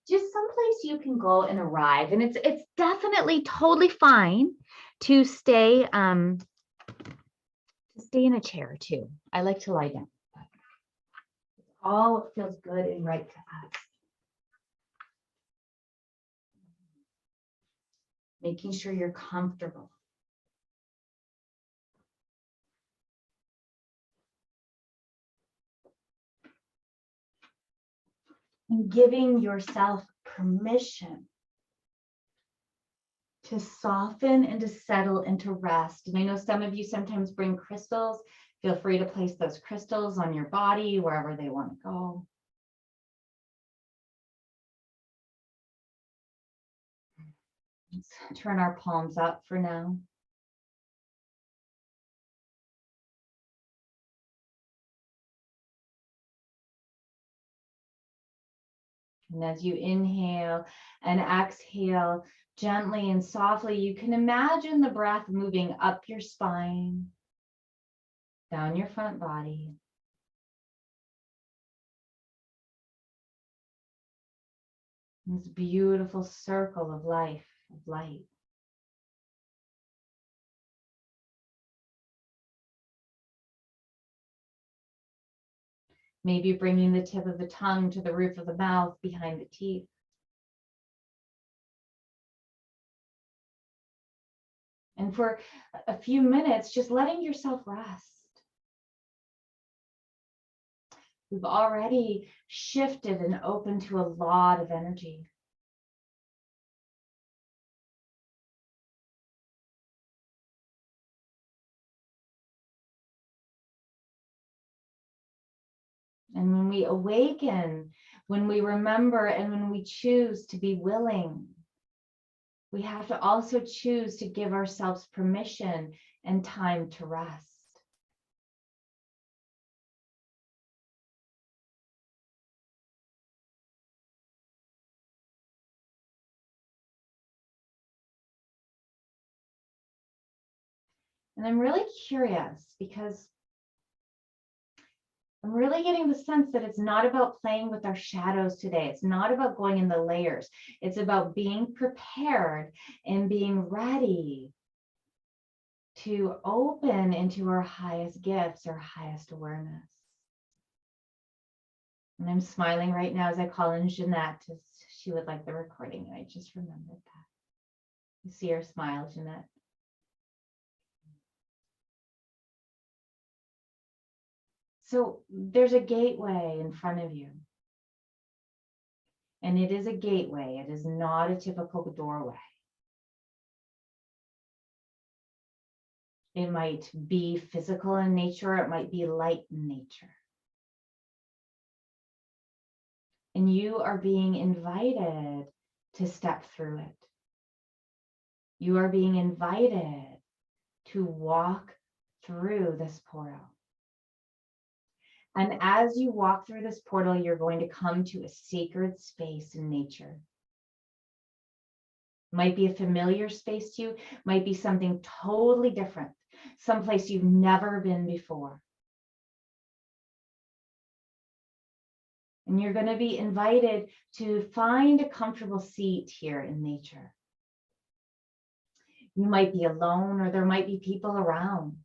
Just someplace you can go and arrive. And it's definitely totally fine to stay in a chair too. I like to lie down. All feels good and right to us. Making sure you're comfortable. And giving yourself permission to soften and to settle and to rest. And I know some of you sometimes bring crystals. Feel free to place those crystals on your body, wherever they want to go. Let's turn our palms up for now. And as you inhale and exhale, gently and softly, you can imagine the breath moving up your spine, down your front body. This beautiful circle of life, of light. Maybe bringing the tip of the tongue to the roof of the mouth behind the teeth. And for a few minutes, just letting yourself rest. We've already shifted and opened to a lot of energy. And when we awaken, when we remember, and when we choose to be willing, we have to also choose to give ourselves permission and time to rest. And I'm really curious because I'm really getting the sense that it's not about playing with our shadows today. It's not about going in the layers. It's about being prepared and being ready to open into our highest gifts, our highest awareness. And I'm smiling right now as I call in Jeanette. She would like the recording, and I just remembered that. You see her smile, Jeanette. So there's a gateway in front of you. And it is a gateway. It is not a typical doorway. It might be physical in nature. It might be light in nature. And you are being invited to step through it. You are being invited to walk through this portal. And as you walk through this portal, you're going to come to a sacred space in nature. Might be a familiar space to you, might be something totally different, someplace you've never been before. And you're going to be invited to find a comfortable seat here in nature. You might be alone, or there might be people around.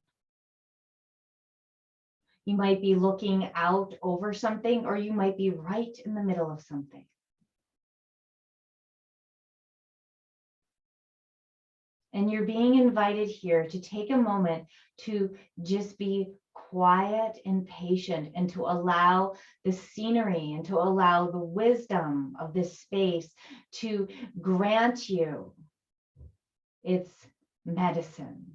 You might be looking out over something, or you might be right in the middle of something. And you're being invited here to take a moment to just be quiet and patient, and to allow the scenery and to allow the wisdom of this space to grant you its medicine.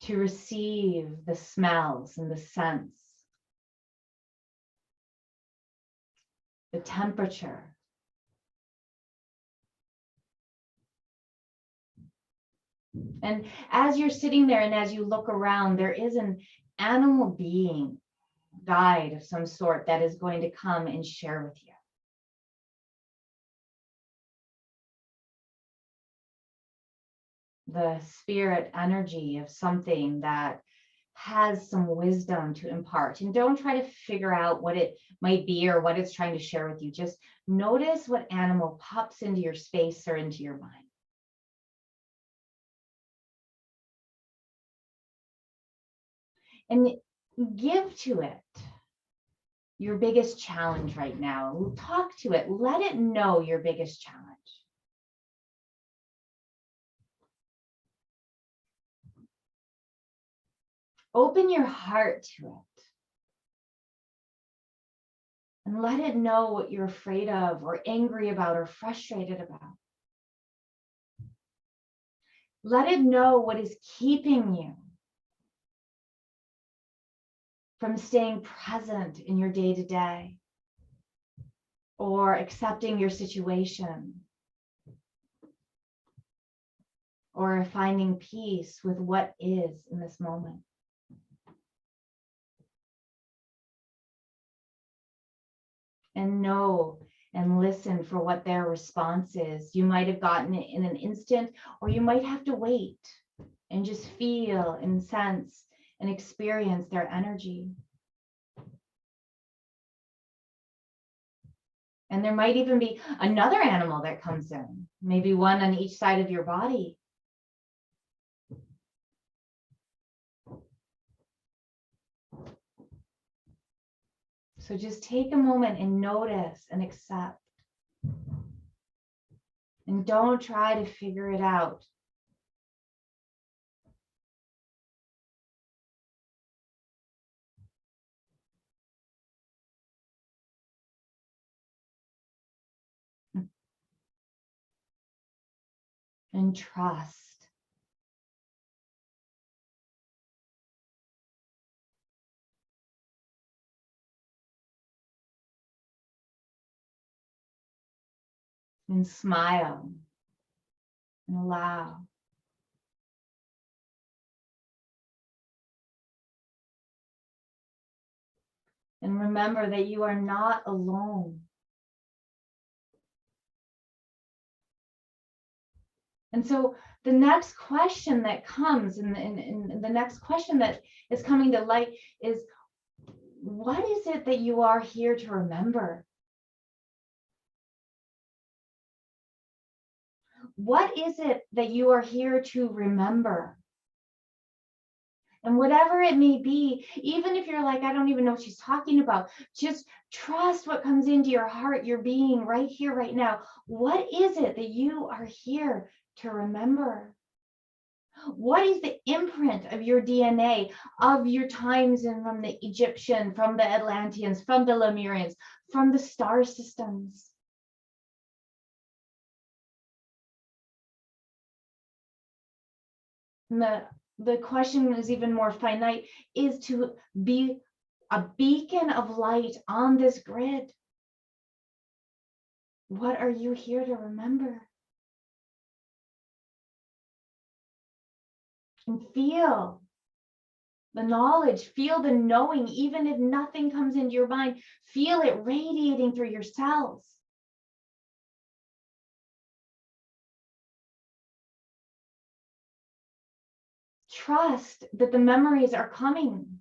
To receive the smells and the scents, the temperature. And as you're sitting there and as you look around, there is an animal being, guide of some sort, that is going to come and share with you. The spirit energy of something that has some wisdom to impart. And don't try to figure out what it might be or what it's trying to share with you. Just notice what animal pops into your space or into your mind. And give to it your biggest challenge right now. Talk to it. Let it know your biggest challenge. Open your heart to it. And let it know what you're afraid of, or angry about, or frustrated about. Let it know what is keeping you from staying present in your day-to-day, or accepting your situation, or finding peace with what is in this moment. And know and listen for what their response is. You might have gotten it in an instant, or you might have to wait and just feel and sense and experience their energy. And there might even be another animal that comes in, maybe one on each side of your body. So just take a moment and notice and accept. And don't try to figure it out. And trust. And smile and allow. And remember that you are not alone. And so the next question that comes, and the next question that is coming to light is, what is it that you are here to remember? What is it that you are here to remember? And whatever it may be, even if you're like, I don't even know what she's talking about, just trust what comes into your heart, your being right here, right now. What is it that you are here to remember? What is the imprint of your DNA, of your times and from the Egyptian, from the Atlanteans, from the Lemurians, from the star systems? And the question is even more finite, is to be a beacon of light on this grid. What are you here to remember? And feel the knowledge, feel the knowing, even if nothing comes into your mind, feel it radiating through your cells. Trust that the memories are coming.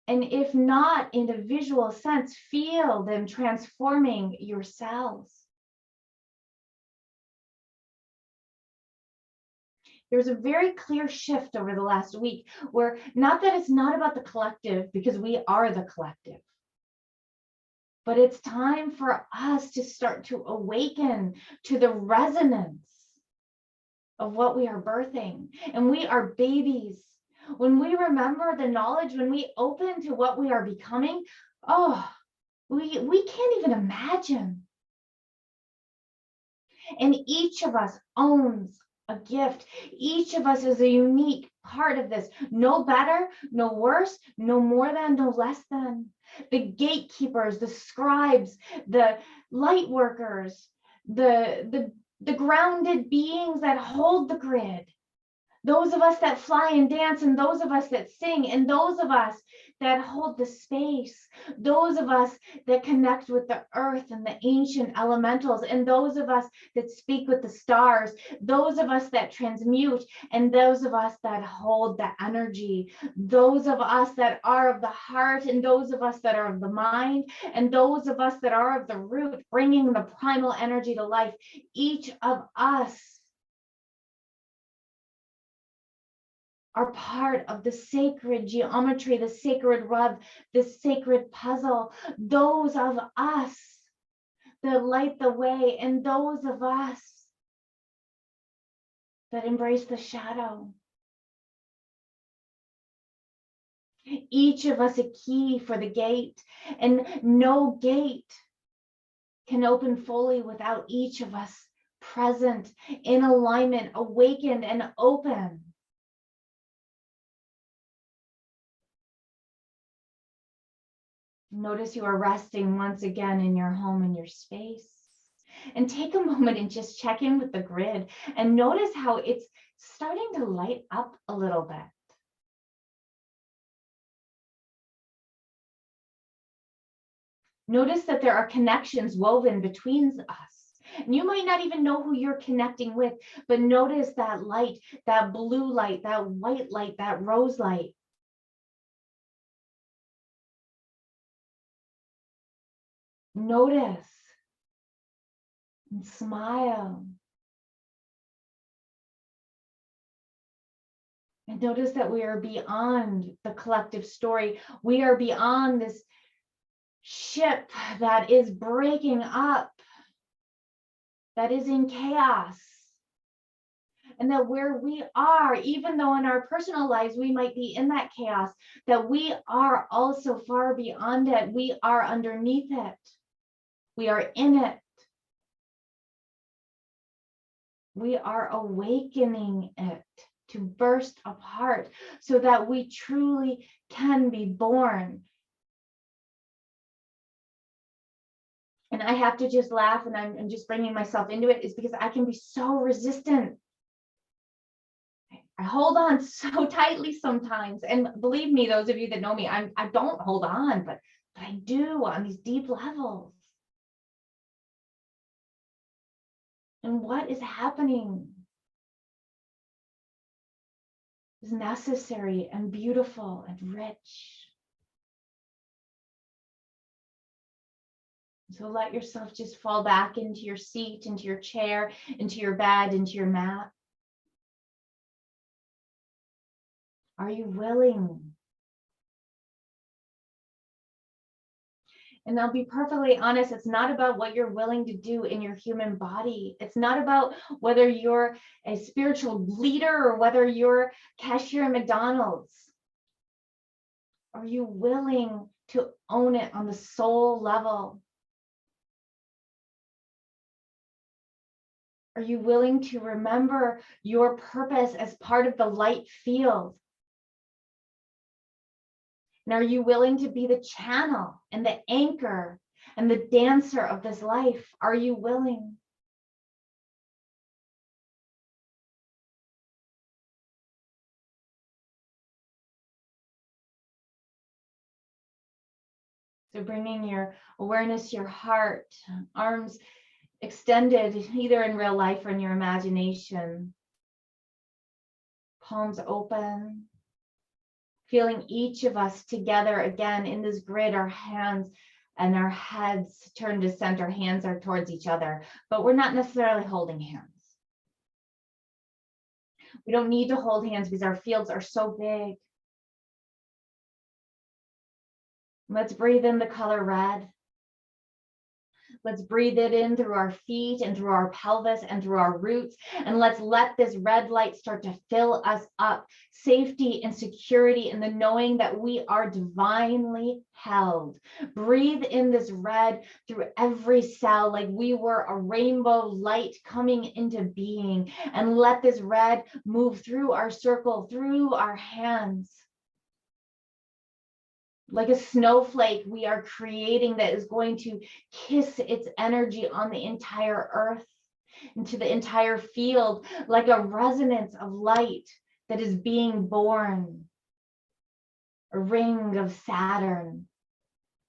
And if not in a visual sense, feel them transforming your cells. There's a very clear shift over the last week where, not that it's not about the collective, because we are the collective, but it's time for us to start to awaken to the resonance of what we are birthing. And we are babies. When we remember the knowledge, when we open to what we are becoming, oh, we can't even imagine. And each of us owns a gift. Each of us is a unique part of this. No better, no worse, no more than, no less than. The gatekeepers, the scribes, the light workers, the grounded beings that hold the grid. Those of us that fly and dance, and those of us that sing, and those of us that hold the space, those of us that connect with the earth and the ancient elementals, and those of us that speak with the stars, those of us that transmute, and those of us that hold the energy, those of us that are of the heart, and those of us that are of the mind, and those of us that are of the root, bringing the primal energy to life. Each of us are part of the sacred geometry, the sacred rub, the sacred puzzle. Those of us that light the way, and those of us that embrace the shadow. Each of us a key for the gate, and no gate can open fully without each of us present, in alignment, awakened, and open. Notice you are resting once again in your home, in your space. And take a moment and just check in with the grid and notice how it's starting to light up a little bit. Notice that there are connections woven between us. And you might not even know who you're connecting with, but notice that light, that blue light, that white light, that rose light. Notice and smile. And notice that we are beyond the collective story. We are beyond this ship that is breaking up, that is in chaos. And that where we are, even though in our personal lives we might be in that chaos, that we are also far beyond it. We are underneath it. We are in it. We are awakening it to burst apart so that we truly can be born. And I have to just laugh, and I'm just bringing myself into it, is because I can be so resistant. I hold on so tightly sometimes. And believe me, those of you that know me, I don't hold on, but I do on these deep levels. And what is happening is necessary and beautiful and rich. So let yourself just fall back into your seat, into your chair, into your bed, into your mat. Are you willing? And I'll be perfectly honest, it's not about what you're willing to do in your human body. It's not about whether you're a spiritual leader or whether you're cashier at McDonald's. Are you willing to own it on the soul level? Are you willing to remember your purpose as part of the light field? And are you willing to be the channel and the anchor and the dancer of this life? Are you willing? So bringing your awareness, your heart, arms extended, either in real life or in your imagination. Palms open. Feeling each of us together again in this grid, our hands and our heads turned to center, hands are towards each other, but we're not necessarily holding hands. We don't need to hold hands because our fields are so big. Let's breathe in the color red. Let's breathe it in through our feet and through our pelvis and through our roots. And let's let this red light start to fill us up. Safety and security in the knowing that we are divinely held. Breathe in this red through every cell like we were a rainbow light coming into being. And let this red move through our circle, through our hands. Like a snowflake we are creating that is going to kiss its energy on the entire earth, into the entire field, like a resonance of light that is being born. A ring of Saturn,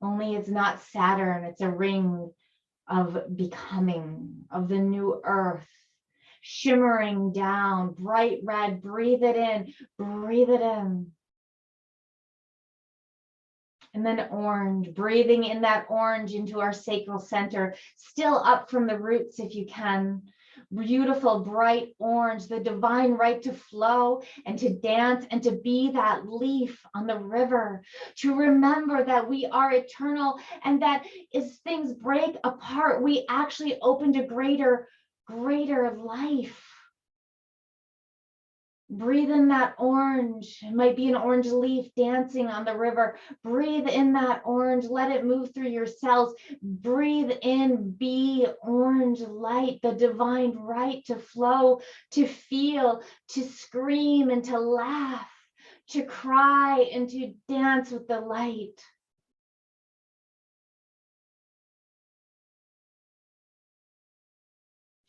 only it's not Saturn, it's a ring of becoming, of the new earth, shimmering down, bright red. Breathe it in, breathe it in. And then orange, breathing in that orange into our sacral center, still up from the roots if you can. Beautiful, bright orange, the divine right to flow and to dance and to be that leaf on the river, to remember that we are eternal and that as things break apart, we actually open to greater life. Breathe in that orange. It might be an orange leaf dancing on the river. Breathe in that orange. Let it move through your cells. Breathe in, be orange light, the divine right to flow, to feel, to scream and to laugh, to cry and to dance with the light.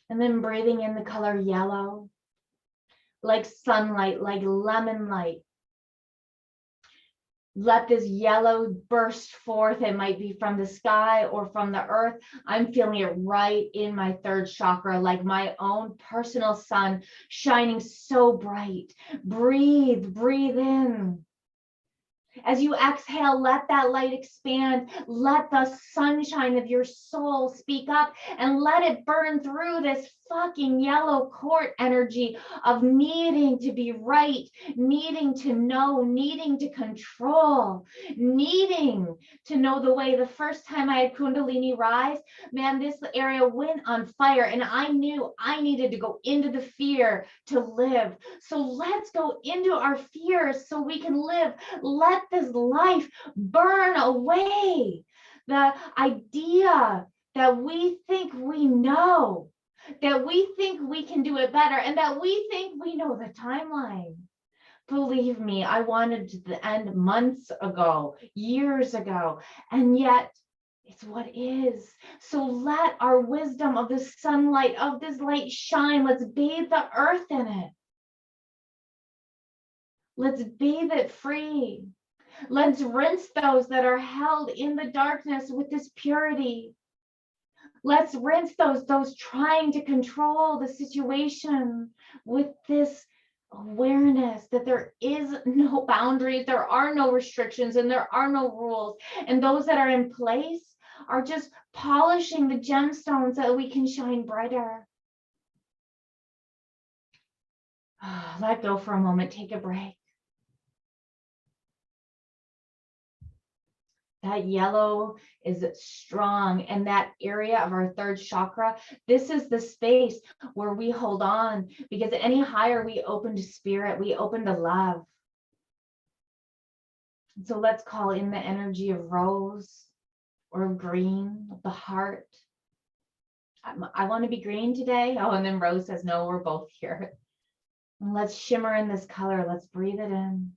And then breathing in the color yellow. Like sunlight, like lemon light. Let this yellow burst forth. It might be from the sky or from the earth. I'm feeling it right in my third chakra, like my own personal sun shining so bright. Breathe, breathe in. As you exhale, let that light expand. Let the sunshine of your soul speak up and let it burn through this fucking yellow court energy of needing to be right, needing to know, needing to control, needing to know the way. The first time I had Kundalini rise, man, this area went on fire and I knew I needed to go into the fear to live. So let's go into our fears so we can live. Let this life burn away the idea that we think we know, that we think we can do it better, and that we think we know the timeline. Believe me, I wanted to end months ago, years ago, and yet it's what is. So let our wisdom of the sunlight, of this light shine. Let's bathe the earth in it. Let's bathe it free. Let's rinse those that are held in the darkness with this purity. Let's rinse those trying to control the situation with this awareness that there is no boundaries, there are no restrictions, and there are no rules. And those that are in place are just polishing the gemstones so that we can shine brighter. Let go for a moment, take a break. That yellow is strong, and that area of our third chakra, this is the space where we hold on, because any higher we open to spirit, we open to love. So let's call in the energy of rose or green, of the heart. I want to be green today. Oh, and then Rose says, no, we're both here. And let's shimmer in this color. Let's breathe it in.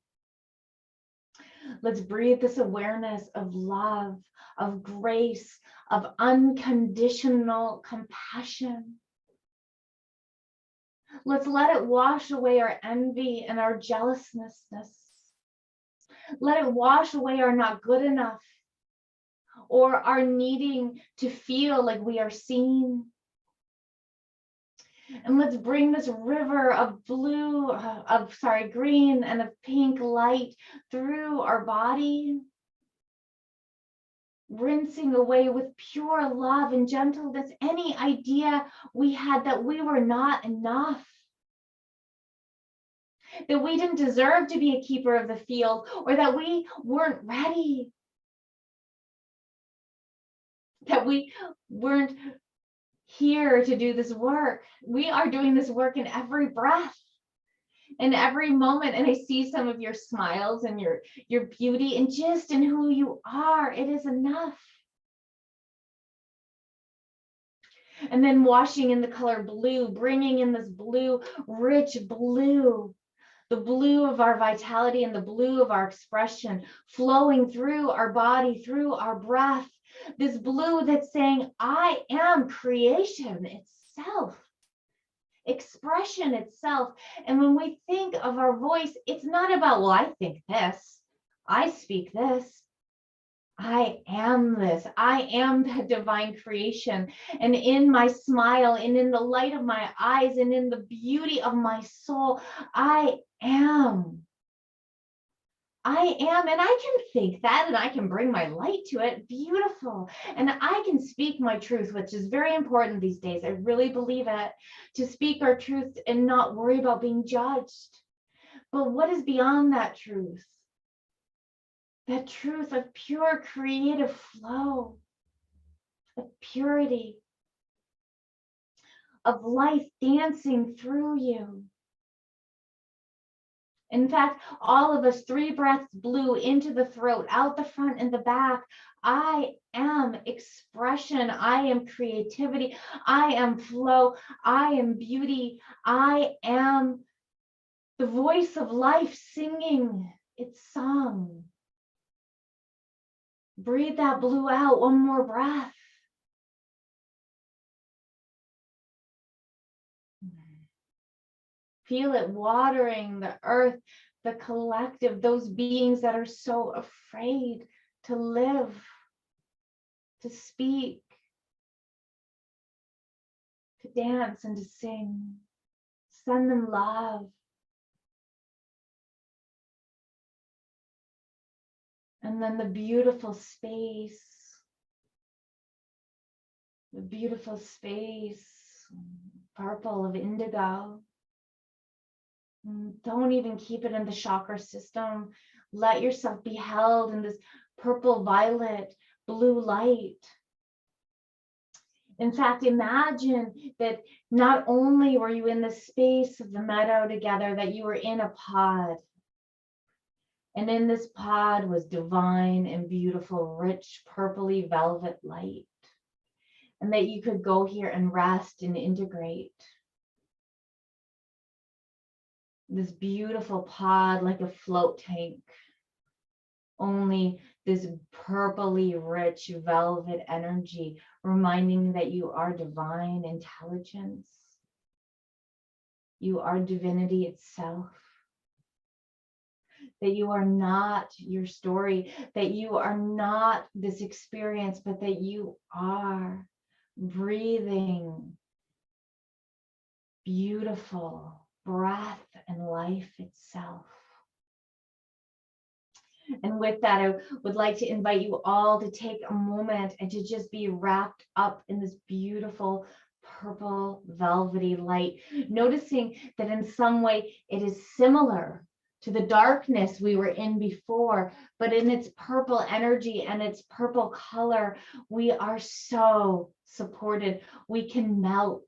Let's breathe this awareness of love, of grace, of unconditional compassion. Let's let it wash away our envy and our jealousness. Let it wash away our not good enough or our needing to feel like we are seen. And let's bring this river of green and of pink light through our body, rinsing away with pure love and gentleness any idea we had that we were not enough, that we didn't deserve to be a keeper of the field, or that we weren't ready, that we weren't here to do this work. We are doing this work in every breath, in every moment. And I see some of your smiles and your beauty and just in who you are. It is enough. And then washing in the color blue, bringing in this blue, rich blue, the blue of our vitality and the blue of our expression, flowing through our body, through our breath. This blue that's saying, I am creation itself, expression itself. And when we think of our voice, it's not about, well, I think this, I speak this. I am this. I am that divine creation. And in my smile and in the light of my eyes and in the beauty of my soul, I am. And I can think that, and I can bring my light to it. Beautiful. And I can speak my truth, which is very important these days. I really believe it, to speak our truth and not worry about being judged. But what is beyond that truth? That truth of pure creative flow, of purity, of life dancing through you. In fact, all of us, 3 breaths blue into the throat, out the front and the back. I am expression. I am creativity. I am flow. I am beauty. I am the voice of life singing its song. Breathe that blue out. One more breath. Feel it watering the earth, the collective, those beings that are so afraid to live, to speak, to dance and to sing. Send them love. And then the beautiful space, purple of indigo. Don't even keep it in the chakra system. Let yourself be held in this purple, violet, blue light. In fact, imagine that not only were you in the space of the meadow together, that you were in a pod. And in this pod was divine and beautiful, rich, purpley velvet light. And that you could go here and rest and integrate. This beautiful pod like a float tank. Only this purpley rich velvet energy, reminding that you are divine intelligence. You are divinity itself. That you are not your story, that you are not this experience, but that you are breathing beautiful breath and life itself. And with that, I would like to invite you all to take a moment and to just be wrapped up in this beautiful purple velvety light, noticing that in some way it is similar to the darkness we were in before, but in its purple energy and its purple color, we are so supported. We can melt.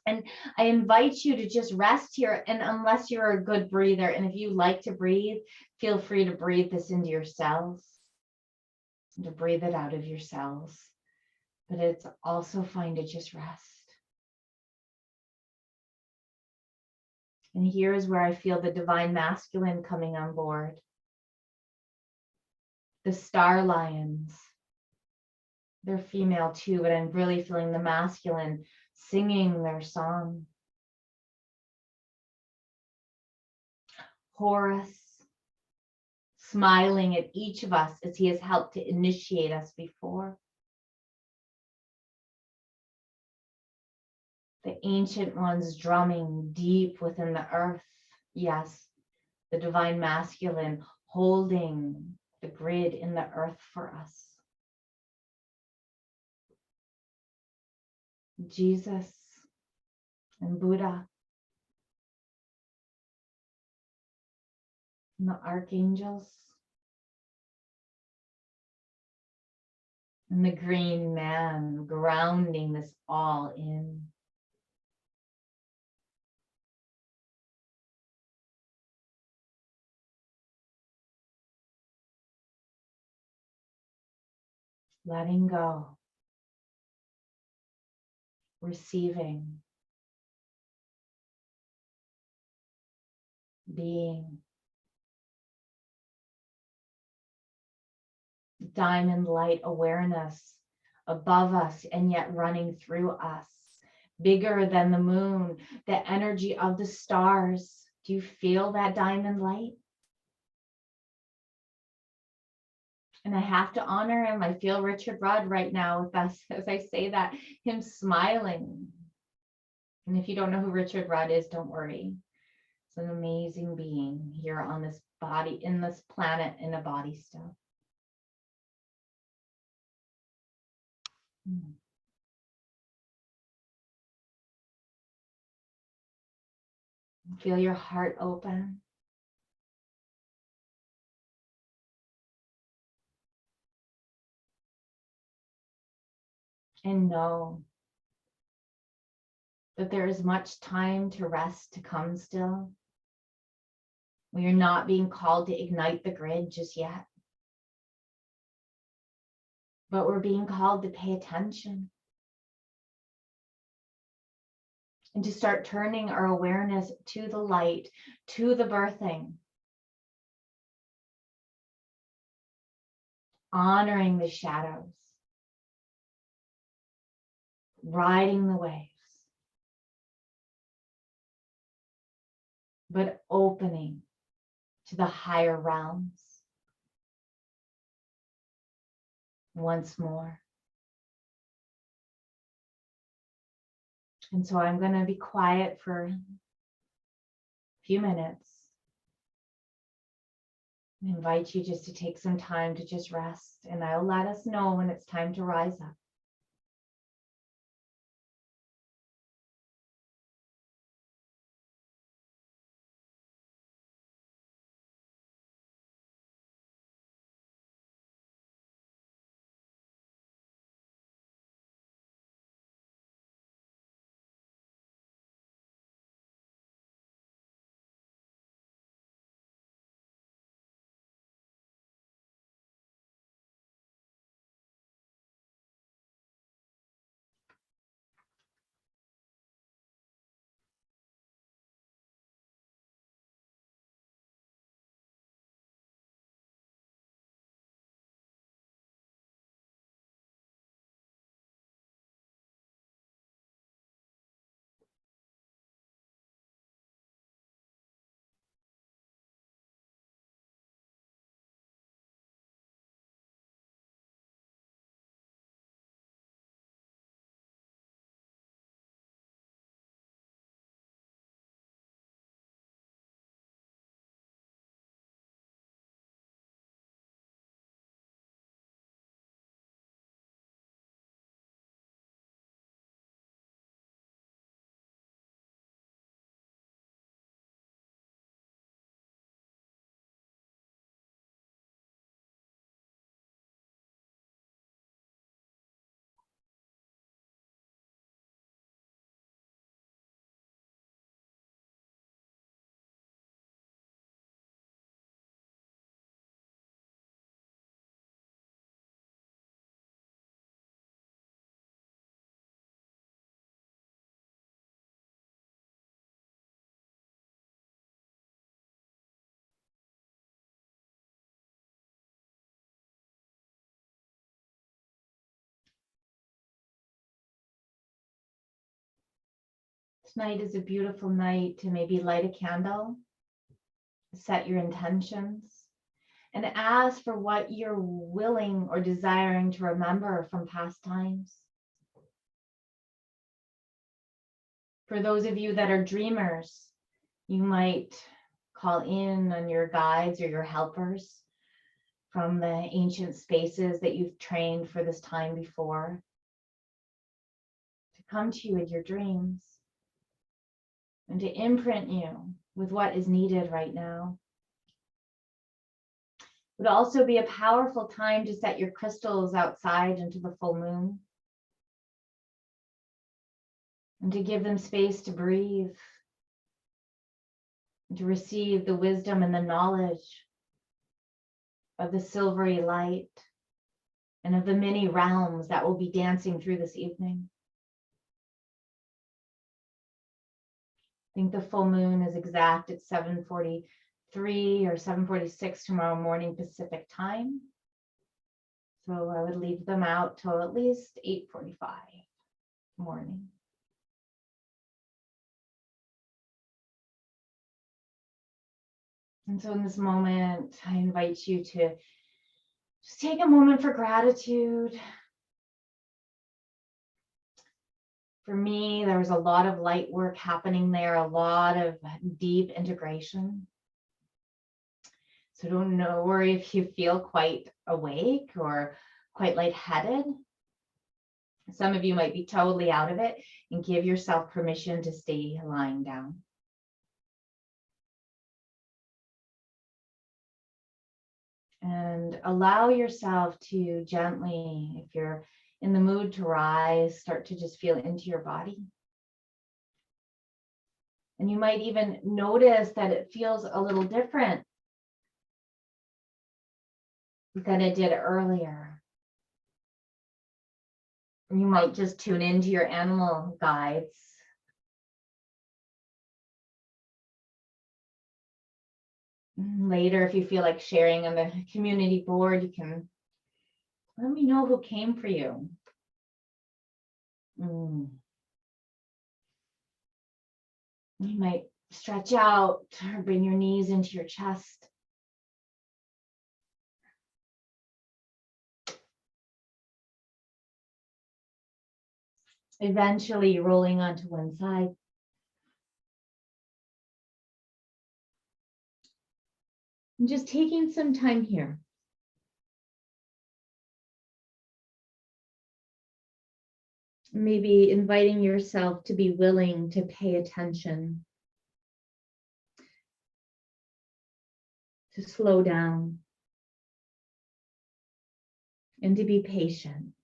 And I invite you to just rest here. And unless you're a good breather, and if you like to breathe, feel free to breathe this into your cells and to breathe it out of your cells. But it's also fine to just rest. And here is where I feel the divine masculine coming on board. The star lions, they're female too, but I'm really feeling the masculine singing their song. Horus, smiling at each of us as he has helped to initiate us before. The ancient ones drumming deep within the earth. Yes, the divine masculine holding the grid in the earth for us. Jesus and Buddha and the archangels and the green man grounding this all in. Letting go, receiving, being. Diamond light awareness above us and yet running through us, bigger than the moon, the energy of the stars. Do you feel that diamond light? And I have to honor him. I feel Richard Rudd right now with us as I say that, him smiling. And if you don't know who Richard Rudd is, don't worry. It's an amazing being here on this body, in this planet, in a body still. Feel your heart open. And know that there is much time to rest to come still. We are not being called to ignite the grid just yet. But we're being called to pay attention and to start turning our awareness to the light, to the birthing, honoring the shadows, riding the waves, but opening to the higher realms once more. And so I'm going to be quiet for a few minutes. I invite you just to take some time to just rest, and I'll let us know when it's time to rise up. Tonight is a beautiful night to maybe light a candle, set your intentions, and ask for what you're willing or desiring to remember from past times. For those of you that are dreamers, you might call in on your guides or your helpers from the ancient spaces that you've trained for this time before to come to you in your dreams and to imprint you with what is needed right now. It would also be a powerful time to set your crystals outside into the full moon and to give them space to breathe and to receive the wisdom and the knowledge of the silvery light and of the many realms that will be dancing through this evening. I think the full moon is exact at 7:43 or 7:46 tomorrow morning Pacific time. So I would leave them out till at least 8:45 morning. And so in this moment, I invite you to just take a moment for gratitude. For me, there was a lot of light work happening there, a lot of deep integration. So don't worry if you feel quite awake or quite lightheaded. Some of you might be totally out of it, and give yourself permission to stay lying down. And allow yourself to gently, if you're in the mood to rise, start to just feel into your body. And you might even notice that it feels a little different than it did earlier. You might just tune into your animal guides. Later, if you feel like sharing on the community board, you can let me know who came for you. You might stretch out or bring your knees into your chest. Eventually rolling onto one side. And just taking some time here. Maybe inviting yourself to be willing to pay attention, to slow down, and to be patient.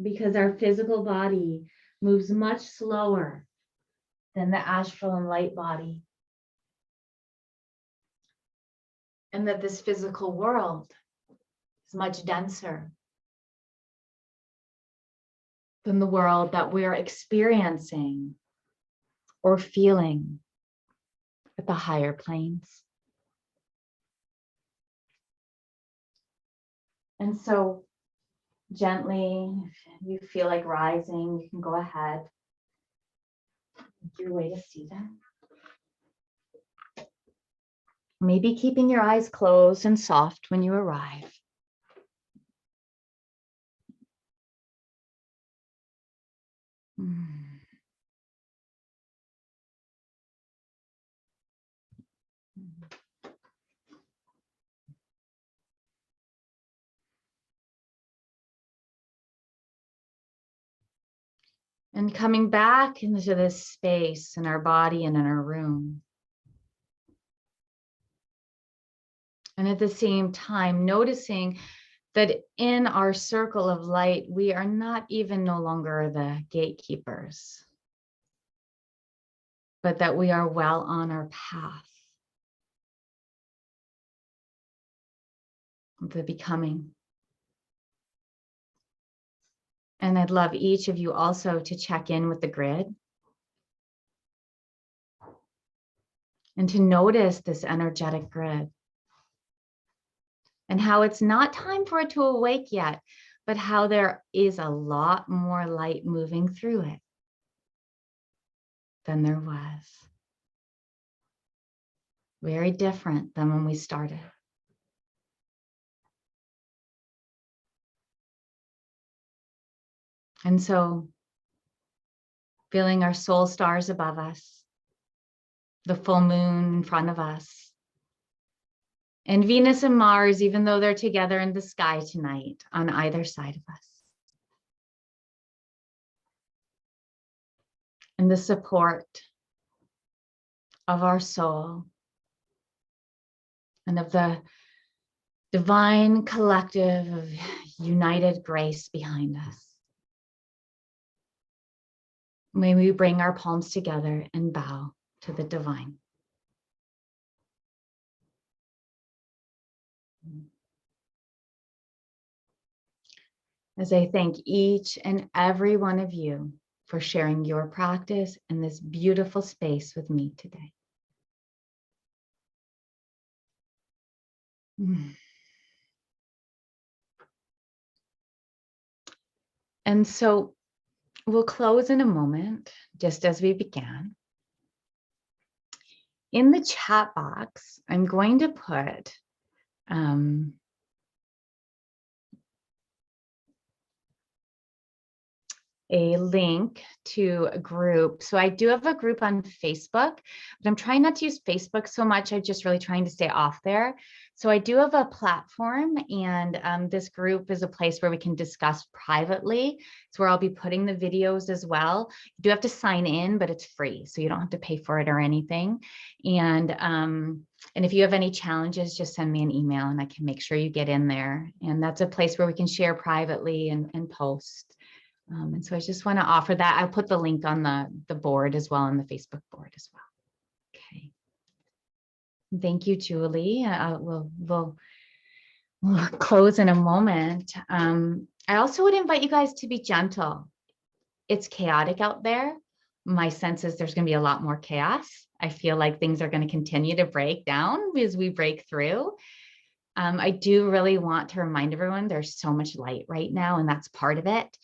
Because our physical body moves much slower than the astral and light body. And that this physical world is much denser than the world that we're experiencing or feeling at the higher planes. And so gently, if you feel like rising, you can go ahead. Make your way to seated. Maybe keeping your eyes closed and soft when you arrive. And coming back into this space in our body and in our room. And at the same time, noticing that in our circle of light, we are not even no longer the gatekeepers, but that we are well on our path of the becoming. And I'd love each of you also to check in with the grid and to notice this energetic grid and how it's not time for it to awake yet, but how there is a lot more light moving through it than there was. Very different than when we started. And so, feeling our soul stars above us, the full moon in front of us, and Venus and Mars, even though they're together in the sky tonight, on either side of us. And the support of our soul and of the divine collective of united grace behind us. May we bring our palms together and bow to the divine. As I thank each and every one of you for sharing your practice in this beautiful space with me today. And so we'll close in a moment, just as we began. In the chat box, I'm going to put a link to a group. So I do have a group on Facebook, but I'm trying not to use Facebook so much. I'm just really trying to stay off there. So I do have a platform, and this group is a place where we can discuss privately. It's where I'll be putting the videos as well. You do have to sign in, but it's free, so you don't have to pay for it or anything. And if you have any challenges, just send me an email and I can make sure you get in there. And that's a place where we can share privately and post. And so I just want to offer that. I'll put the link on the board as well, on the Facebook board as well. Okay. Thank you, Julie. We'll close in a moment. I also would invite you guys to be gentle. It's chaotic out there. My sense is there's going to be a lot more chaos. I feel like things are going to continue to break down as we break through. I do really want to remind everyone there's so much light right now, and that's part of it.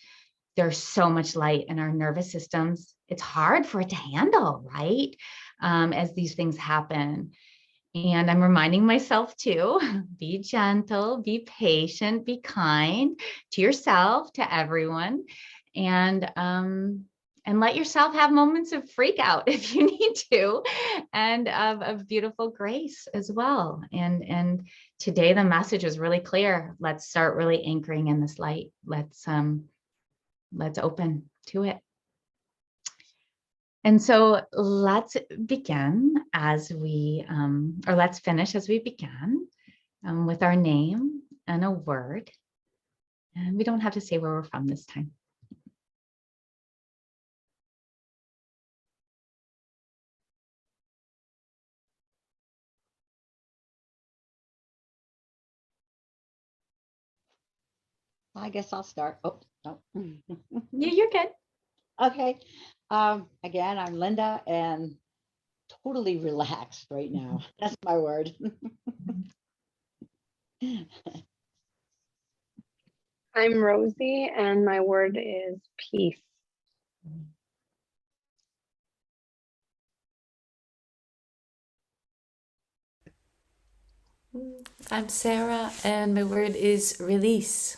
There's so much light in our nervous systems. It's hard for it to handle, right? As these things happen. And I'm reminding myself too, be gentle, be patient, be kind to yourself, to everyone, and let yourself have moments of freak out if you need to, and of beautiful grace as well. And today the message was really clear. Let's start really anchoring in this light. Let's open to it. And so let's begin as we, or let's finish as we began, with our name and a word. And we don't have to say where we're from this time. I guess I'll start. Oh, no. You're good. Okay. Again, I'm Linda and totally relaxed right now. That's my word. I'm Rosie, and my word is peace. I'm Sarah, and my word is release.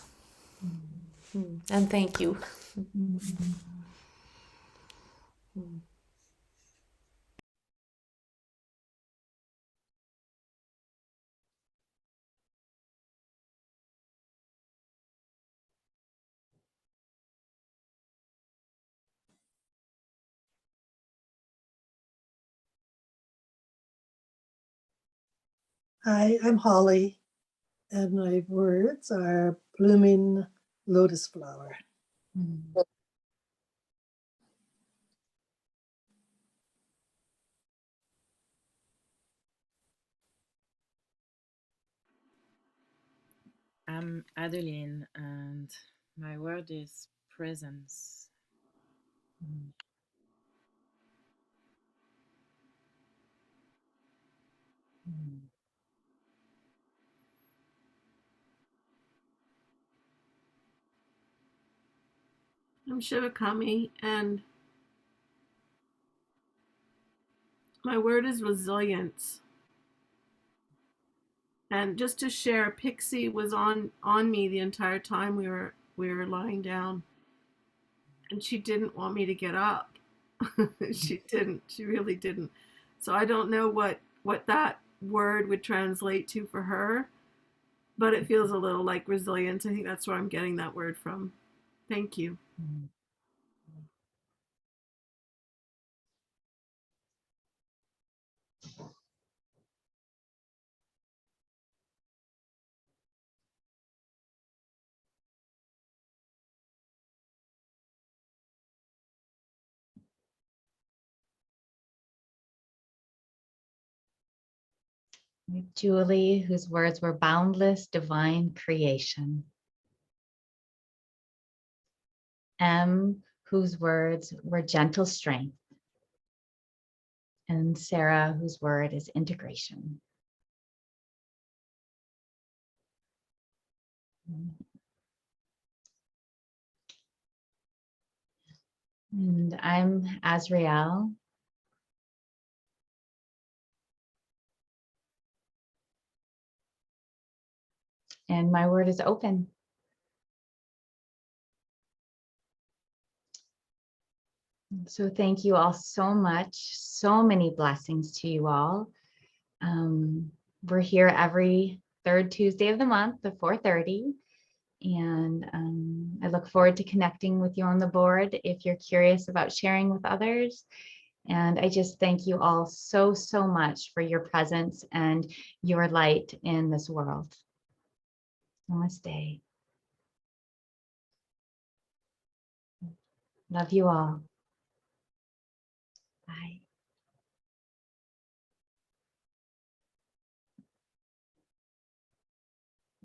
And thank you. Hi, I'm Holly, and my words are blooming lotus flower. I'm Adeline, and my word is presence. I'm Shivakami, and my word is resilience. And just to share, Pixie was on me the entire time we were lying down, and she didn't want me to get up. She didn't. She really didn't. So I don't know what that word would translate to for her, but it feels a little like resilience. I think that's where I'm getting that word from. Thank you. Julie, whose words were boundless divine creation. M, whose words were gentle strength. And Sarah, whose word is integration. And I'm Azrael. And my word is open. So thank you all so much. So many blessings to you all. We're here every third Tuesday of the month at 4:30. And I look forward to connecting with you on the board if you're curious about sharing with others. And I just thank you all so, so much for your presence and your light in this world. Namaste. Love you all.